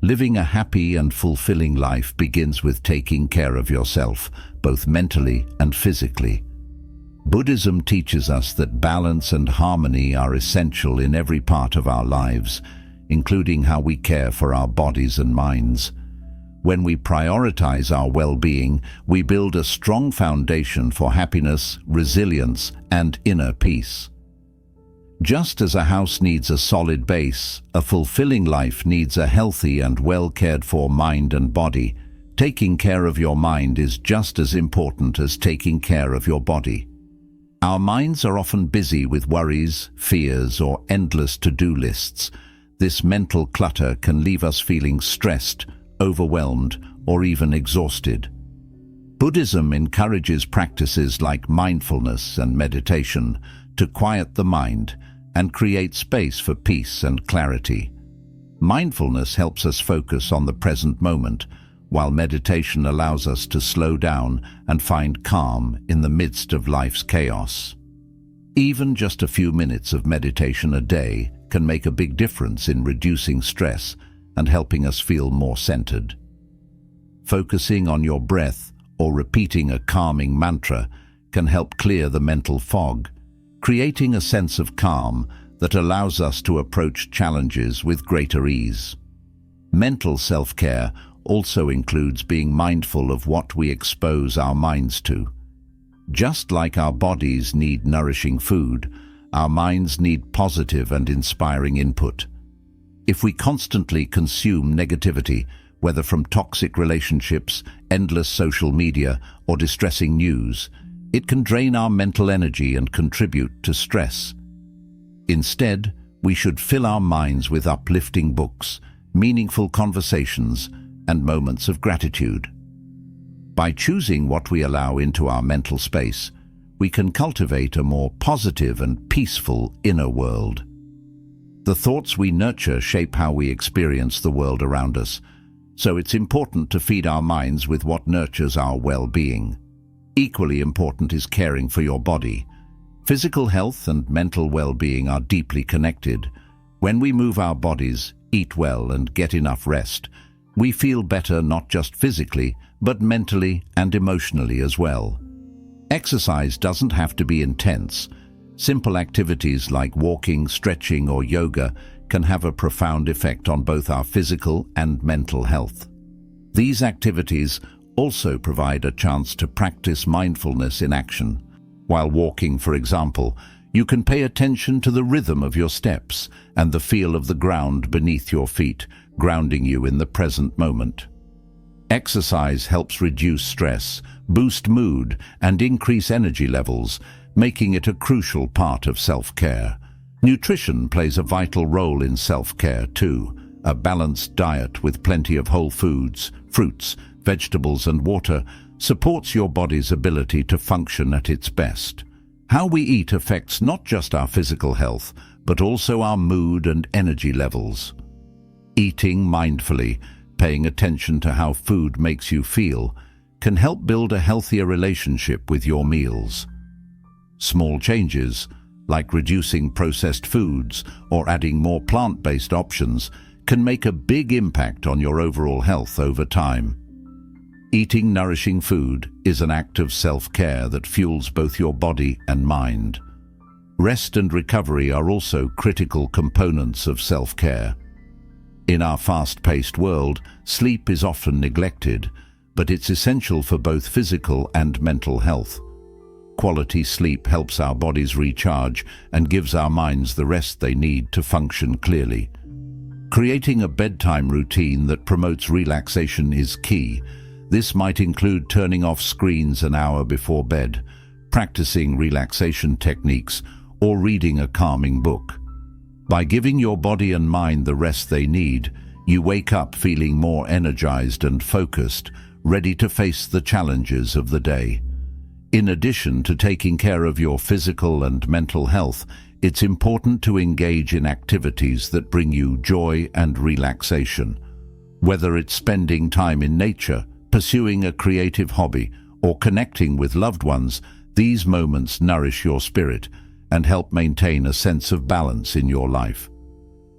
Living a happy and fulfilling life begins with taking care of yourself, both mentally and physically. Buddhism teaches us that balance and harmony are essential in every part of our lives, including how we care for our bodies and minds. When we prioritize our well-being, we build a strong foundation for happiness, resilience, and inner peace. Just as a house needs a solid base, a fulfilling life needs a healthy and well-cared-for mind and body. Taking care of your mind is just as important as taking care of your body. Our minds are often busy with worries, fears, or endless to-do lists. This mental clutter can leave us feeling stressed, overwhelmed, or even exhausted. Buddhism encourages practices like mindfulness and meditation to quiet the mind and create space for peace and clarity. Mindfulness helps us focus on the present moment, while meditation allows us to slow down and find calm in the midst of life's chaos. Even just a few minutes of meditation a day can make a big difference in reducing stress and helping us feel more centered. Focusing on your breath or repeating a calming mantra can help clear the mental fog, creating a sense of calm that allows us to approach challenges with greater ease. Mental self-care also includes being mindful of what we expose our minds to. Just like our bodies need nourishing food, our minds need positive and inspiring input. If we constantly consume negativity, whether from toxic relationships, endless social media, or distressing news, it can drain our mental energy and contribute to stress. Instead, we should fill our minds with uplifting books, meaningful conversations, and moments of gratitude. By choosing what we allow into our mental space, we can cultivate a more positive and peaceful inner world. The thoughts we nurture shape how we experience the world around us, so it's important to feed our minds with what nurtures our well-being. Equally important is caring for your body. Physical health and mental well-being are deeply connected. When we move our bodies, eat well, and get enough rest, we feel better not just physically, but mentally and emotionally as well. Exercise doesn't have to be intense. Simple activities like walking, stretching, or yoga can have a profound effect on both our physical and mental health. These activities also provide a chance to practice mindfulness in action. While walking, for example, you can pay attention to the rhythm of your steps and the feel of the ground beneath your feet, grounding you in the present moment. Exercise helps reduce stress, boost mood, and increase energy levels, making it a crucial part of self-care. Nutrition plays a vital role in self-care too. A balanced diet with plenty of whole foods, fruits, vegetables, and water supports your body's ability to function at its best. How we eat affects not just our physical health, but also our mood and energy levels. Eating mindfully, paying attention to how food makes you feel, can help build a healthier relationship with your meals. Small changes, like reducing processed foods or adding more plant-based options, can make a big impact on your overall health over time. Eating nourishing food is an act of self-care that fuels both your body and mind. Rest and recovery are also critical components of self-care. In our fast-paced world, sleep is often neglected, but it's essential for both physical and mental health. Quality sleep helps our bodies recharge and gives our minds the rest they need to function clearly. Creating a bedtime routine that promotes relaxation is key. This might include turning off screens an hour before bed, practicing relaxation techniques, or reading a calming book. By giving your body and mind the rest they need, you wake up feeling more energized and focused, ready to face the challenges of the day. In addition to taking care of your physical and mental health, it's important to engage in activities that bring you joy and relaxation. Whether it's spending time in nature, pursuing a creative hobby, or connecting with loved ones, these moments nourish your spirit and help maintain a sense of balance in your life.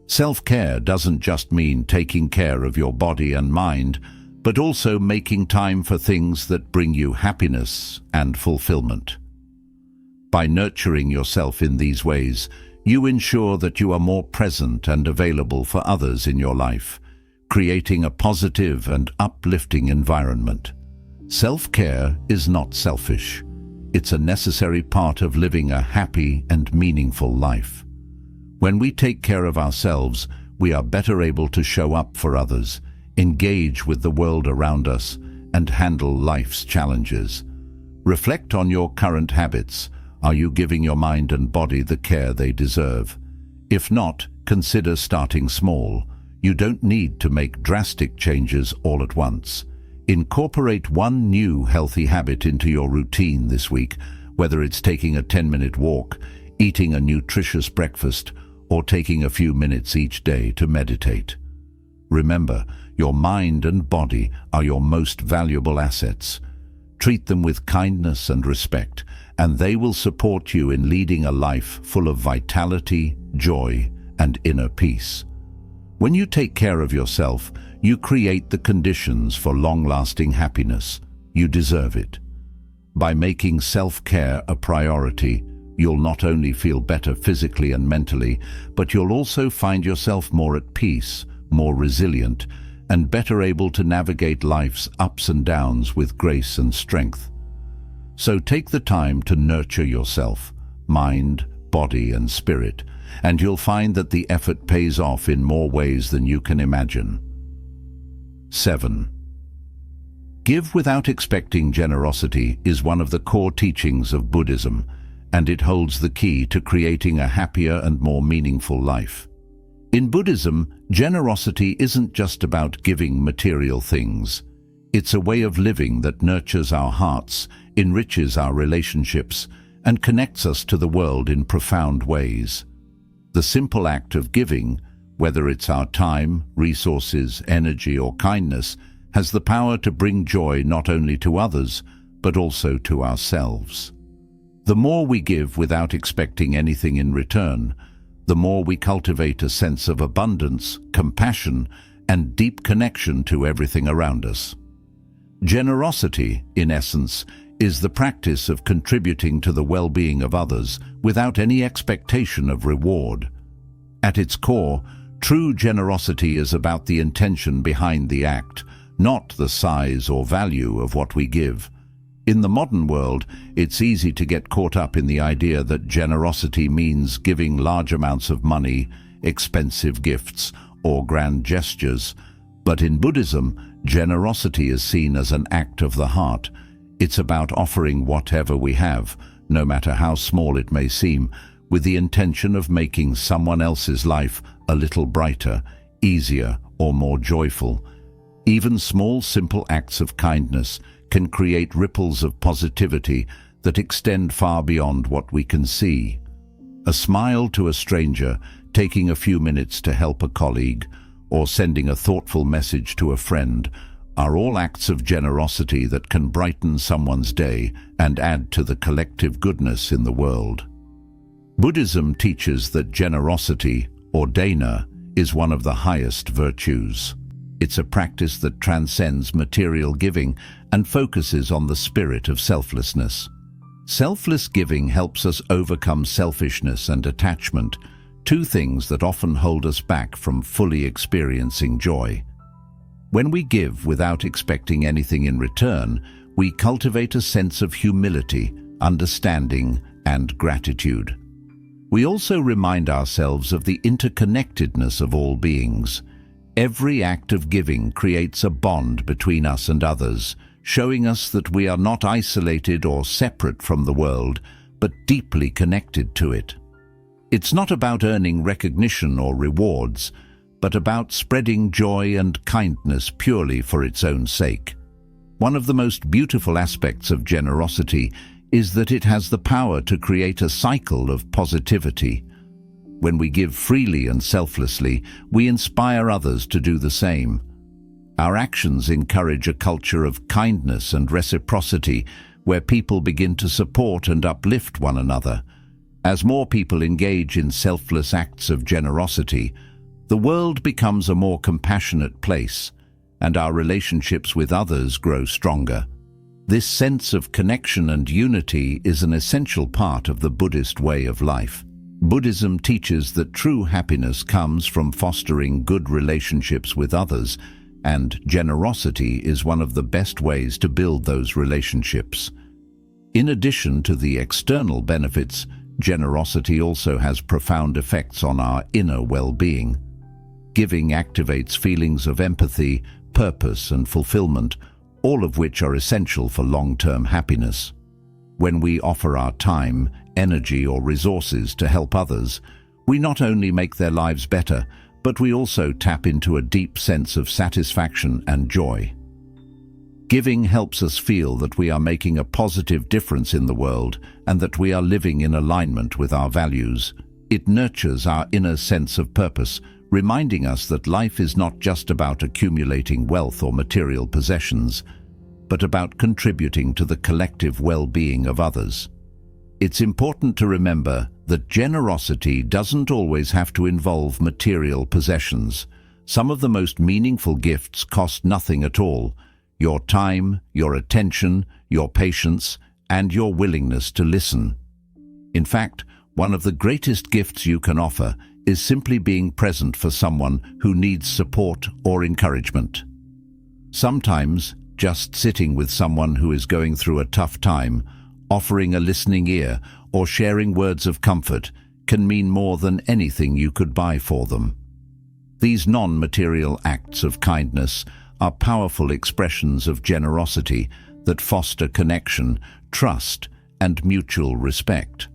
Self-care doesn't just mean taking care of your body and mind, but also making time for things that bring you happiness and fulfillment. By nurturing yourself in these ways, you ensure that you are more present and available for others in your life, creating a positive and uplifting environment. Self-care is not selfish. It's a necessary part of living a happy and meaningful life. When we take care of ourselves, we are better able to show up for others, engage with the world around us, and handle life's challenges. Reflect on your current habits. Are you giving your mind and body the care they deserve? If not, consider starting small. You don't need to make drastic changes all at once. Incorporate one new healthy habit into your routine this week, whether it's taking a 10-minute walk, eating a nutritious breakfast, or taking a few minutes each day to meditate. Remember, your mind and body are your most valuable assets. Treat them with kindness and respect, and they will support you in leading a life full of vitality, joy, and inner peace. When you take care of yourself, you create the conditions for long-lasting happiness. You deserve it. By making self-care a priority, you'll not only feel better physically and mentally, but you'll also find yourself more at peace, more resilient, and better able to navigate life's ups and downs with grace and strength. So take the time to nurture yourself, mind, body, and spirit, and you'll find that the effort pays off in more ways than you can imagine. 7. Give without expecting generosity is one of the core teachings of Buddhism, and it holds the key to creating a happier and more meaningful life. In Buddhism, generosity isn't just about giving material things. It's a way of living that nurtures our hearts, enriches our relationships, and connects us to the world in profound ways. The simple act of giving, whether it's our time, resources, energy, or kindness, has the power to bring joy not only to others, but also to ourselves. The more we give without expecting anything in return, the more we cultivate a sense of abundance, compassion, and deep connection to everything around us. Generosity, in essence, is the practice of contributing to the well-being of others without any expectation of reward. At its core, true generosity is about the intention behind the act, not the size or value of what we give. In the modern world, it's easy to get caught up in the idea that generosity means giving large amounts of money, expensive gifts, or grand gestures. But in Buddhism, generosity is seen as an act of the heart. It's about offering whatever we have, no matter how small it may seem, with the intention of making someone else's life a little brighter, easier, or more joyful. Even small, simple acts of kindness can create ripples of positivity that extend far beyond what we can see. A smile to a stranger, taking a few minutes to help a colleague, or sending a thoughtful message to a friend, are all acts of generosity that can brighten someone's day and add to the collective goodness in the world. Buddhism teaches that generosity, or dana, is one of the highest virtues. It's a practice that transcends material giving and focuses on the spirit of selflessness. Selfless giving helps us overcome selfishness and attachment, two things that often hold us back from fully experiencing joy. When we give without expecting anything in return, we cultivate a sense of humility, understanding, and gratitude. We also remind ourselves of the interconnectedness of all beings. Every act of giving creates a bond between us and others, showing us that we are not isolated or separate from the world, but deeply connected to it. It's not about earning recognition or rewards, but about spreading joy and kindness purely for its own sake. One of the most beautiful aspects of generosity is that it has the power to create a cycle of positivity. When we give freely and selflessly, we inspire others to do the same. Our actions encourage a culture of kindness and reciprocity, where people begin to support and uplift one another. As more people engage in selfless acts of generosity, the world becomes a more compassionate place, and our relationships with others grow stronger. This sense of connection and unity is an essential part of the Buddhist way of life. Buddhism teaches that true happiness comes from fostering good relationships with others, and generosity is one of the best ways to build those relationships. In addition to the external benefits, generosity also has profound effects on our inner well-being. Giving activates feelings of empathy, purpose, and fulfillment, all of which are essential for long-term happiness. When we offer our time, energy, or resources to help others, we not only make their lives better, but we also tap into a deep sense of satisfaction and joy. Giving helps us feel that we are making a positive difference in the world and that we are living in alignment with our values. It nurtures our inner sense of purpose, reminding us that life is not just about accumulating wealth or material possessions, but about contributing to the collective well-being of others. It's important to remember that generosity doesn't always have to involve material possessions. Some of the most meaningful gifts cost nothing at all: your time, your attention, your patience, and your willingness to listen. In fact, one of the greatest gifts you can offer is simply being present for someone who needs support or encouragement. Sometimes, just sitting with someone who is going through a tough time, offering a listening ear, or sharing words of comfort can mean more than anything you could buy for them. These non-material acts of kindness are powerful expressions of generosity that foster connection, trust, and mutual respect.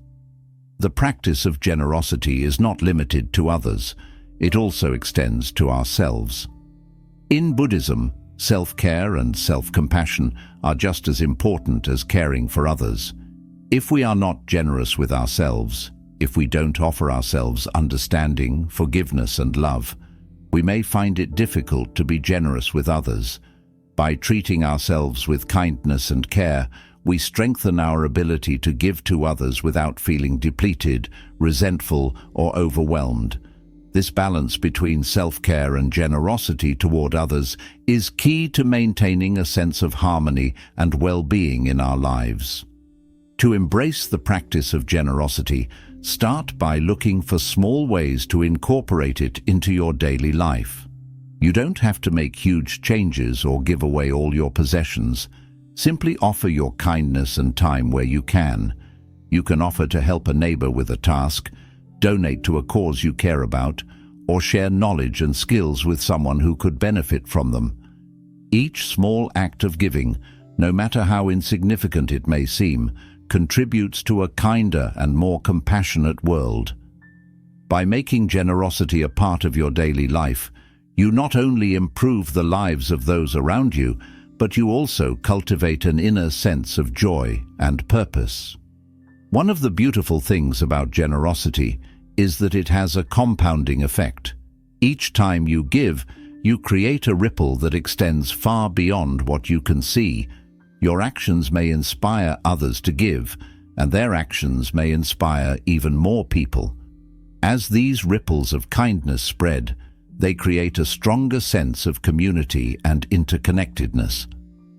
The practice of generosity is not limited to others. It also extends to ourselves. In Buddhism, self-care and self-compassion are just as important as caring for others. If we are not generous with ourselves, if we don't offer ourselves understanding, forgiveness, and love, we may find it difficult to be generous with others. By treating ourselves with kindness and care, we strengthen our ability to give to others without feeling depleted, resentful, or overwhelmed. This balance between self-care and generosity toward others is key to maintaining a sense of harmony and well-being in our lives. To embrace the practice of generosity, start by looking for small ways to incorporate it into your daily life. You don't have to make huge changes or give away all your possessions. Simply offer your kindness and time where you can. You can offer to help a neighbor with a task, donate to a cause you care about, or share knowledge and skills with someone who could benefit from them. Each small act of giving, no matter how insignificant it may seem, contributes to a kinder and more compassionate world. By making generosity a part of your daily life, you not only improve the lives of those around you, but you also cultivate an inner sense of joy and purpose. One of the beautiful things about generosity is that it has a compounding effect. Each time you give, you create a ripple that extends far beyond what you can see. Your actions may inspire others to give, and their actions may inspire even more people. As these ripples of kindness spread, they create a stronger sense of community and interconnectedness.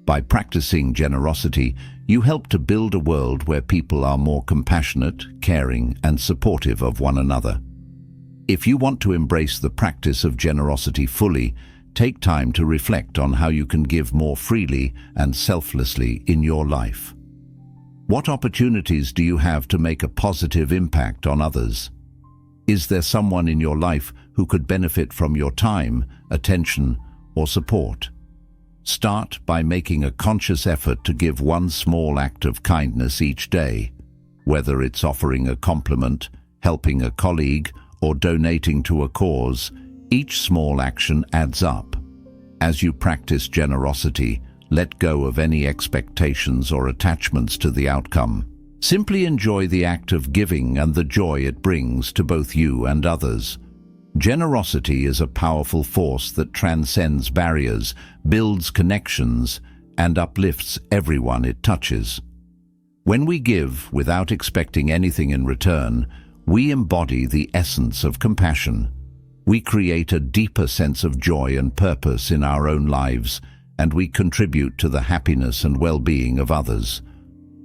By practicing generosity, you help to build a world where people are more compassionate, caring, and supportive of one another. If you want to embrace the practice of generosity fully, take time to reflect on how you can give more freely and selflessly in your life. What opportunities do you have to make a positive impact on others? Is there someone in your life who could benefit from your time, attention, or support? Start by making a conscious effort to give one small act of kindness each day, whether it's offering a compliment, helping a colleague, or donating to a cause. Each small action adds up. As you practice generosity, let go of any expectations or attachments to the outcome. Simply enjoy the act of giving and the joy it brings to both you and others. Generosity is a powerful force that transcends barriers, builds connections, and uplifts everyone it touches. When we give without expecting anything in return, we embody the essence of compassion. We create a deeper sense of joy and purpose in our own lives, and we contribute to the happiness and well-being of others.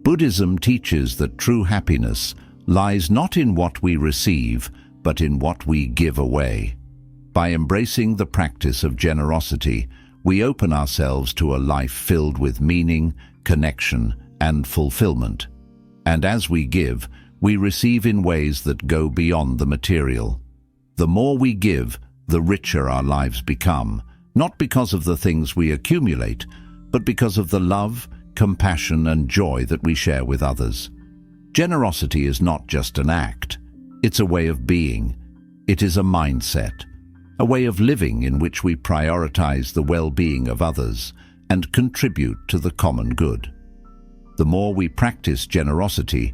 Buddhism teaches that true happiness lies not in what we receive, but in what we give away. By embracing the practice of generosity, we open ourselves to a life filled with meaning, connection, and fulfillment. And as we give, we receive in ways that go beyond the material. The more we give, the richer our lives become, not because of the things we accumulate, but because of the love, compassion, and joy that we share with others. Generosity is not just an act. It's a way of being. It is a mindset, a way of living in which we prioritize the well-being of others and contribute to the common good. The more we practice generosity,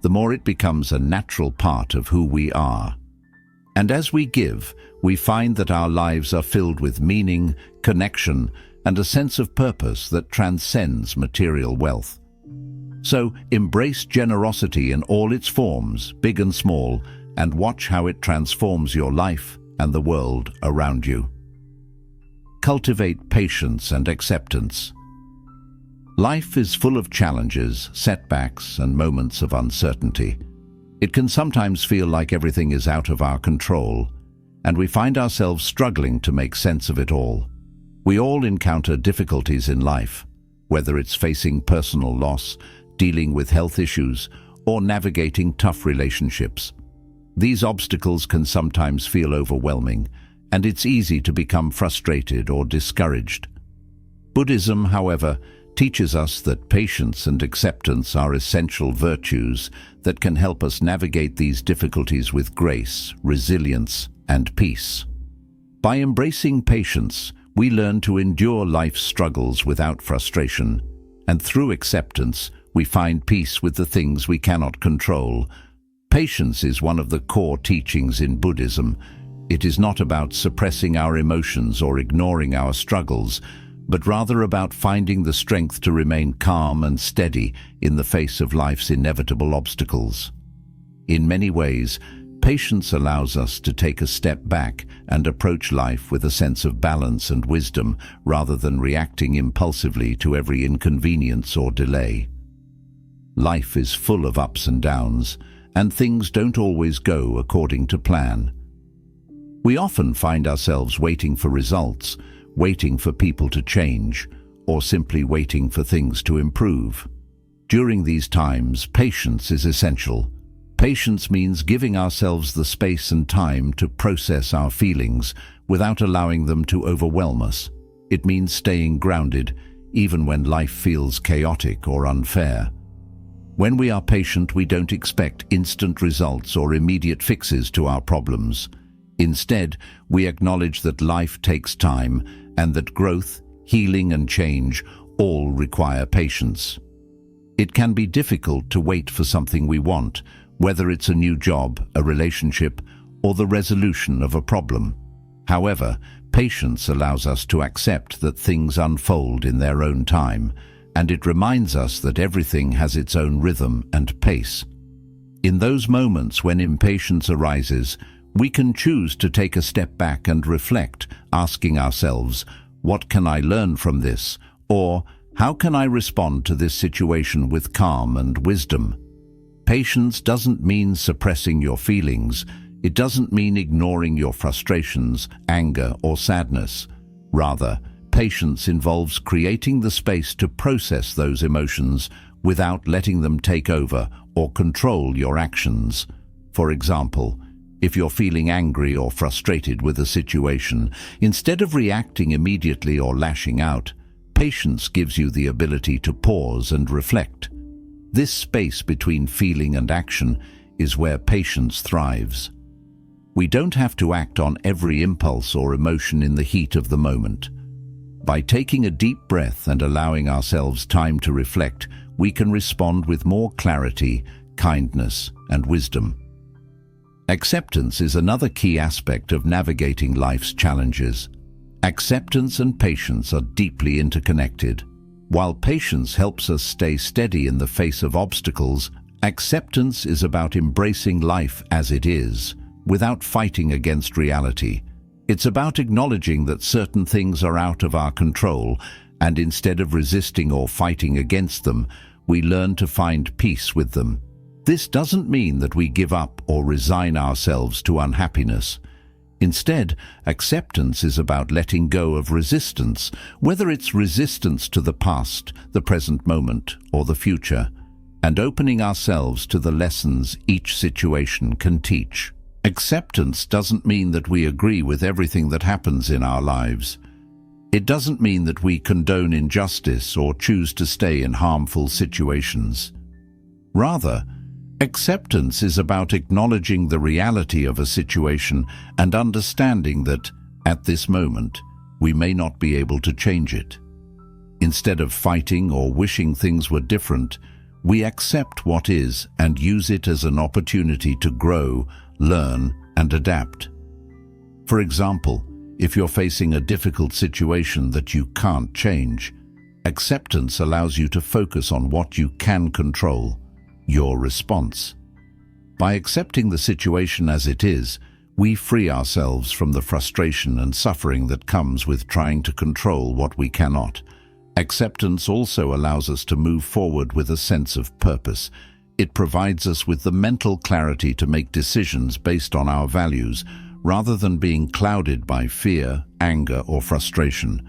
the more it becomes a natural part of who we are. And as we give, we find that our lives are filled with meaning, connection, and a sense of purpose that transcends material wealth. So embrace generosity in all its forms, big and small, and watch how it transforms your life and the world around you. cultivate patience and acceptance. Life is full of challenges, setbacks, and moments of uncertainty. It can sometimes feel like everything is out of our control, and we find ourselves struggling to make sense of it all. We all encounter difficulties in life, whether it's facing personal loss, dealing with health issues, or navigating tough relationships. These obstacles can sometimes feel overwhelming, and it's easy to become frustrated or discouraged. Buddhism, however, teaches us that patience and acceptance are essential virtues that can help us navigate these difficulties with grace, resilience, and peace. By embracing patience, we learn to endure life's struggles without frustration, and through acceptance, we find peace with the things we cannot control. Patience is one of the core teachings in Buddhism. It is not about suppressing our emotions or ignoring our struggles, but rather about finding the strength to remain calm and steady in the face of life's inevitable obstacles. In many ways, patience allows us to take a step back and approach life with a sense of balance and wisdom rather than reacting impulsively to every inconvenience or delay. Life is full of ups and downs, and things don't always go according to plan. We often find ourselves waiting for results, waiting for people to change, or simply waiting for things to improve. During these times, patience is essential. Patience means giving ourselves the space and time to process our feelings without allowing them to overwhelm us. It means staying grounded, even when life feels chaotic or unfair. When we are patient, we don't expect instant results or immediate fixes to our problems. Instead, we acknowledge that life takes time and that growth, healing, and change all require patience. It can be difficult to wait for something we want, whether it's a new job, a relationship, or the resolution of a problem. However, patience allows us to accept that things unfold in their own time, and it reminds us that everything has its own rhythm and pace. In those moments when impatience arises, we can choose to take a step back and reflect, asking ourselves, what can I learn from this? Or, how can I respond to this situation with calm and wisdom? Patience doesn't mean suppressing your feelings. It doesn't mean ignoring your frustrations, anger, or sadness. Rather, patience involves creating the space to process those emotions without letting them take over or control your actions. For example, if you're feeling angry or frustrated with a situation, instead of reacting immediately or lashing out, patience gives you the ability to pause and reflect. This space between feeling and action is where patience thrives. We don't have to act on every impulse or emotion in the heat of the moment. By taking a deep breath and allowing ourselves time to reflect, we can respond with more clarity, kindness, and wisdom. Acceptance is another key aspect of navigating life's challenges. Acceptance and patience are deeply interconnected. While patience helps us stay steady in the face of obstacles, acceptance is about embracing life as it is, without fighting against reality. It's about acknowledging that certain things are out of our control, and instead of resisting or fighting against them, we learn to find peace with them. This doesn't mean that we give up or resign ourselves to unhappiness. Instead, acceptance is about letting go of resistance, whether it's resistance to the past, the present moment, or the future, and opening ourselves to the lessons each situation can teach. Acceptance doesn't mean that we agree with everything that happens in our lives. It doesn't mean that we condone injustice or choose to stay in harmful situations. Rather, acceptance is about acknowledging the reality of a situation and understanding that, at this moment, we may not be able to change it. Instead of fighting or wishing things were different, we accept what is and use it as an opportunity to grow, learn, and adapt. For example, if you're facing a difficult situation that you can't change, acceptance allows you to focus on what you can control, your response. By accepting the situation as it is, we free ourselves from the frustration and suffering that comes with trying to control what we cannot. Acceptance also allows us to move forward with a sense of purpose. It provides us with the mental clarity to make decisions based on our values, rather than being clouded by fear, anger, or frustration.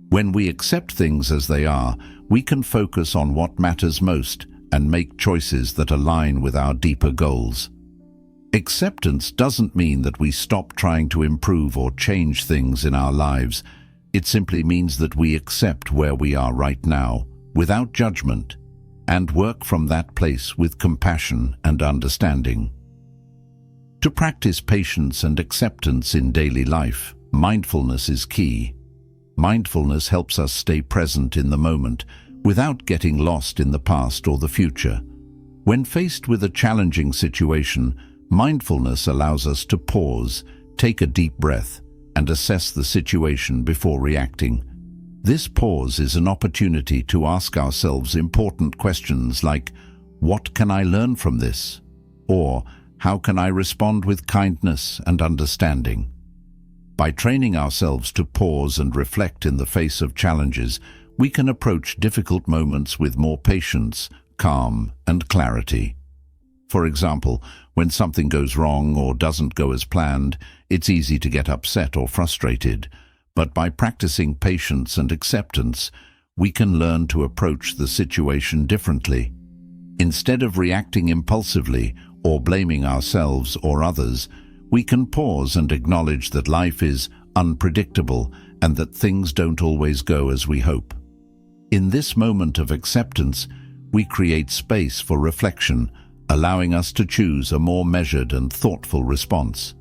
When we accept things as they are, we can focus on what matters most and make choices that align with our deeper goals. Acceptance doesn't mean that we stop trying to improve or change things in our lives. It simply means that we accept where we are right now, without judgment, and work from that place with compassion and understanding. To practice patience and acceptance in daily life, mindfulness is key. Mindfulness helps us stay present in the moment, without getting lost in the past or the future. When faced with a challenging situation, mindfulness allows us to pause, take a deep breath, and assess the situation before reacting. This pause is an opportunity to ask ourselves important questions like, what can I learn from this? Or, how can I respond with kindness and understanding? By training ourselves to pause and reflect in the face of challenges, we can approach difficult moments with more patience, calm, and clarity. For example, when something goes wrong or doesn't go as planned, it's easy to get upset or frustrated. But by practicing patience and acceptance, we can learn to approach the situation differently. Instead of reacting impulsively or blaming ourselves or others, we can pause and acknowledge that life is unpredictable and that things don't always go as we hope. In this moment of acceptance, we create space for reflection, allowing us to choose a more measured and thoughtful response.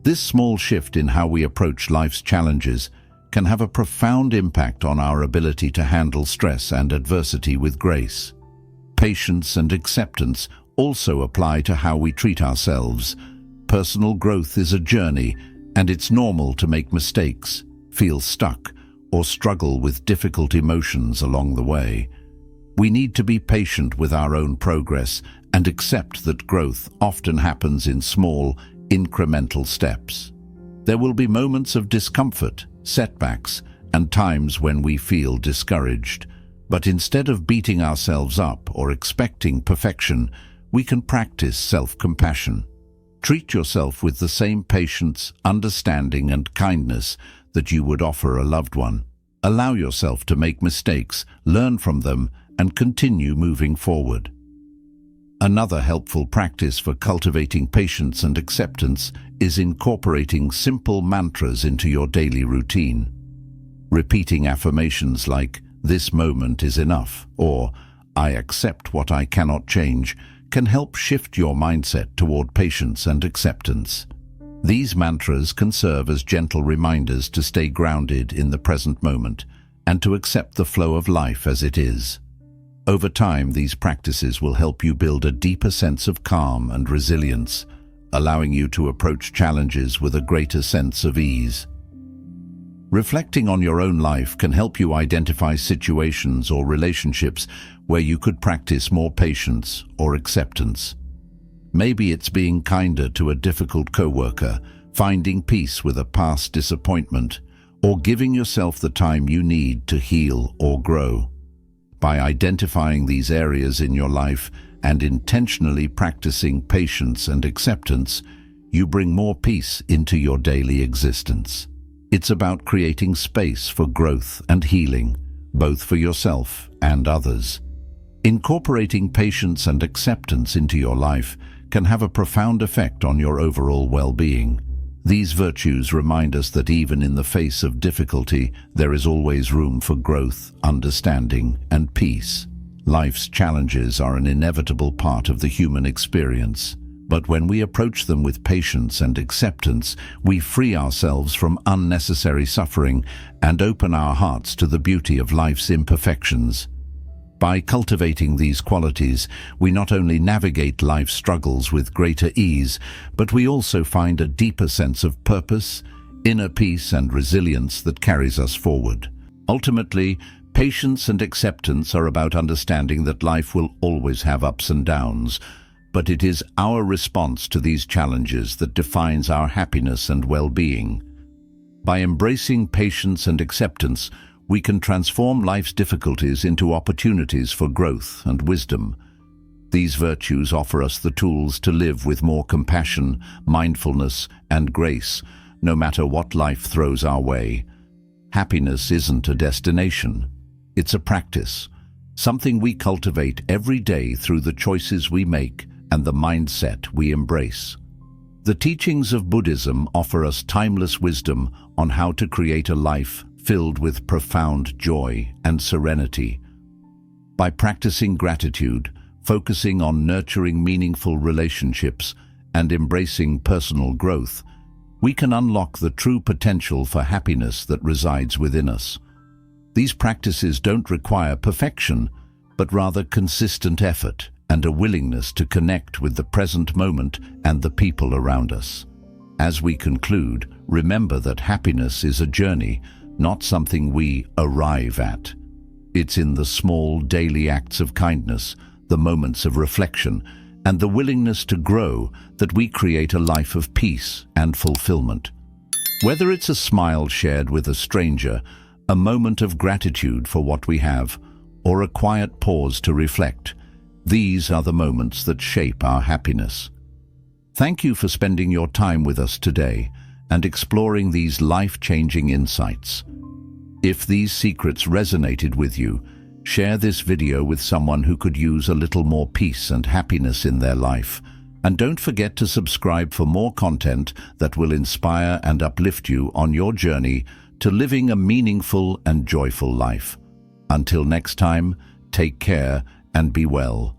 This small shift in how we approach life's challenges can have a profound impact on our ability to handle stress and adversity with grace. Patience and acceptance also apply to how we treat ourselves. Personal growth is a journey, and it's normal to make mistakes, feel stuck, or struggle with difficult emotions along the way. We need to be patient with our own progress and accept that growth often happens in small, incremental steps. There will be moments of discomfort, setbacks, and times when we feel discouraged. But instead of beating ourselves up or expecting perfection, we can practice self-compassion. Treat yourself with the same patience, understanding, and kindness that you would offer a loved one. Allow yourself to make mistakes, learn from them, and continue moving forward. Another helpful practice for cultivating patience and acceptance is incorporating simple mantras into your daily routine. Repeating affirmations like, "This moment is enough," or "I accept what I cannot change," can help shift your mindset toward patience and acceptance. These mantras can serve as gentle reminders to stay grounded in the present moment and to accept the flow of life as it is. Over time, these practices will help you build a deeper sense of calm and resilience, allowing you to approach challenges with a greater sense of ease. Reflecting on your own life can help you identify situations or relationships where you could practice more patience or acceptance. Maybe it's being kinder to a difficult coworker, finding peace with a past disappointment, or giving yourself the time you need to heal or grow. By identifying these areas in your life and intentionally practicing patience and acceptance, you bring more peace into your daily existence. It's about creating space for growth and healing, both for yourself and others. Incorporating patience and acceptance into your life can have a profound effect on your overall well-being. These virtues remind us that even in the face of difficulty, there is always room for growth, understanding, and peace. Life's challenges are an inevitable part of the human experience, but when we approach them with patience and acceptance, we free ourselves from unnecessary suffering and open our hearts to the beauty of life's imperfections. By cultivating these qualities, we not only navigate life's struggles with greater ease, but we also find a deeper sense of purpose, inner peace, and resilience that carries us forward. Ultimately, patience and acceptance are about understanding that life will always have ups and downs, but it is our response to these challenges that defines our happiness and well-being. By embracing patience and acceptance, we can transform life's difficulties into opportunities for growth and wisdom. These virtues offer us the tools to live with more compassion, mindfulness, and grace, no matter what life throws our way. Happiness isn't a destination. It's a practice, something we cultivate every day through the choices we make and the mindset we embrace. The teachings of Buddhism offer us timeless wisdom on how to create a life filled with profound joy and serenity. By practicing gratitude, focusing on nurturing meaningful relationships, and embracing personal growth, we can unlock the true potential for happiness that resides within us. These practices don't require perfection, but rather consistent effort and a willingness to connect with the present moment and the people around us. As we conclude, remember that happiness is a journey, not something we arrive at. It's in the small daily acts of kindness, the moments of reflection, and the willingness to grow that we create a life of peace and fulfillment. Whether it's a smile shared with a stranger, a moment of gratitude for what we have, or a quiet pause to reflect, these are the moments that shape our happiness. Thank you for spending your time with us today and exploring these life-changing insights. If these secrets resonated with you, share this video with someone who could use a little more peace and happiness in their life. And don't forget to subscribe for more content that will inspire and uplift you on your journey to living a meaningful and joyful life. Until next time, take care and be well.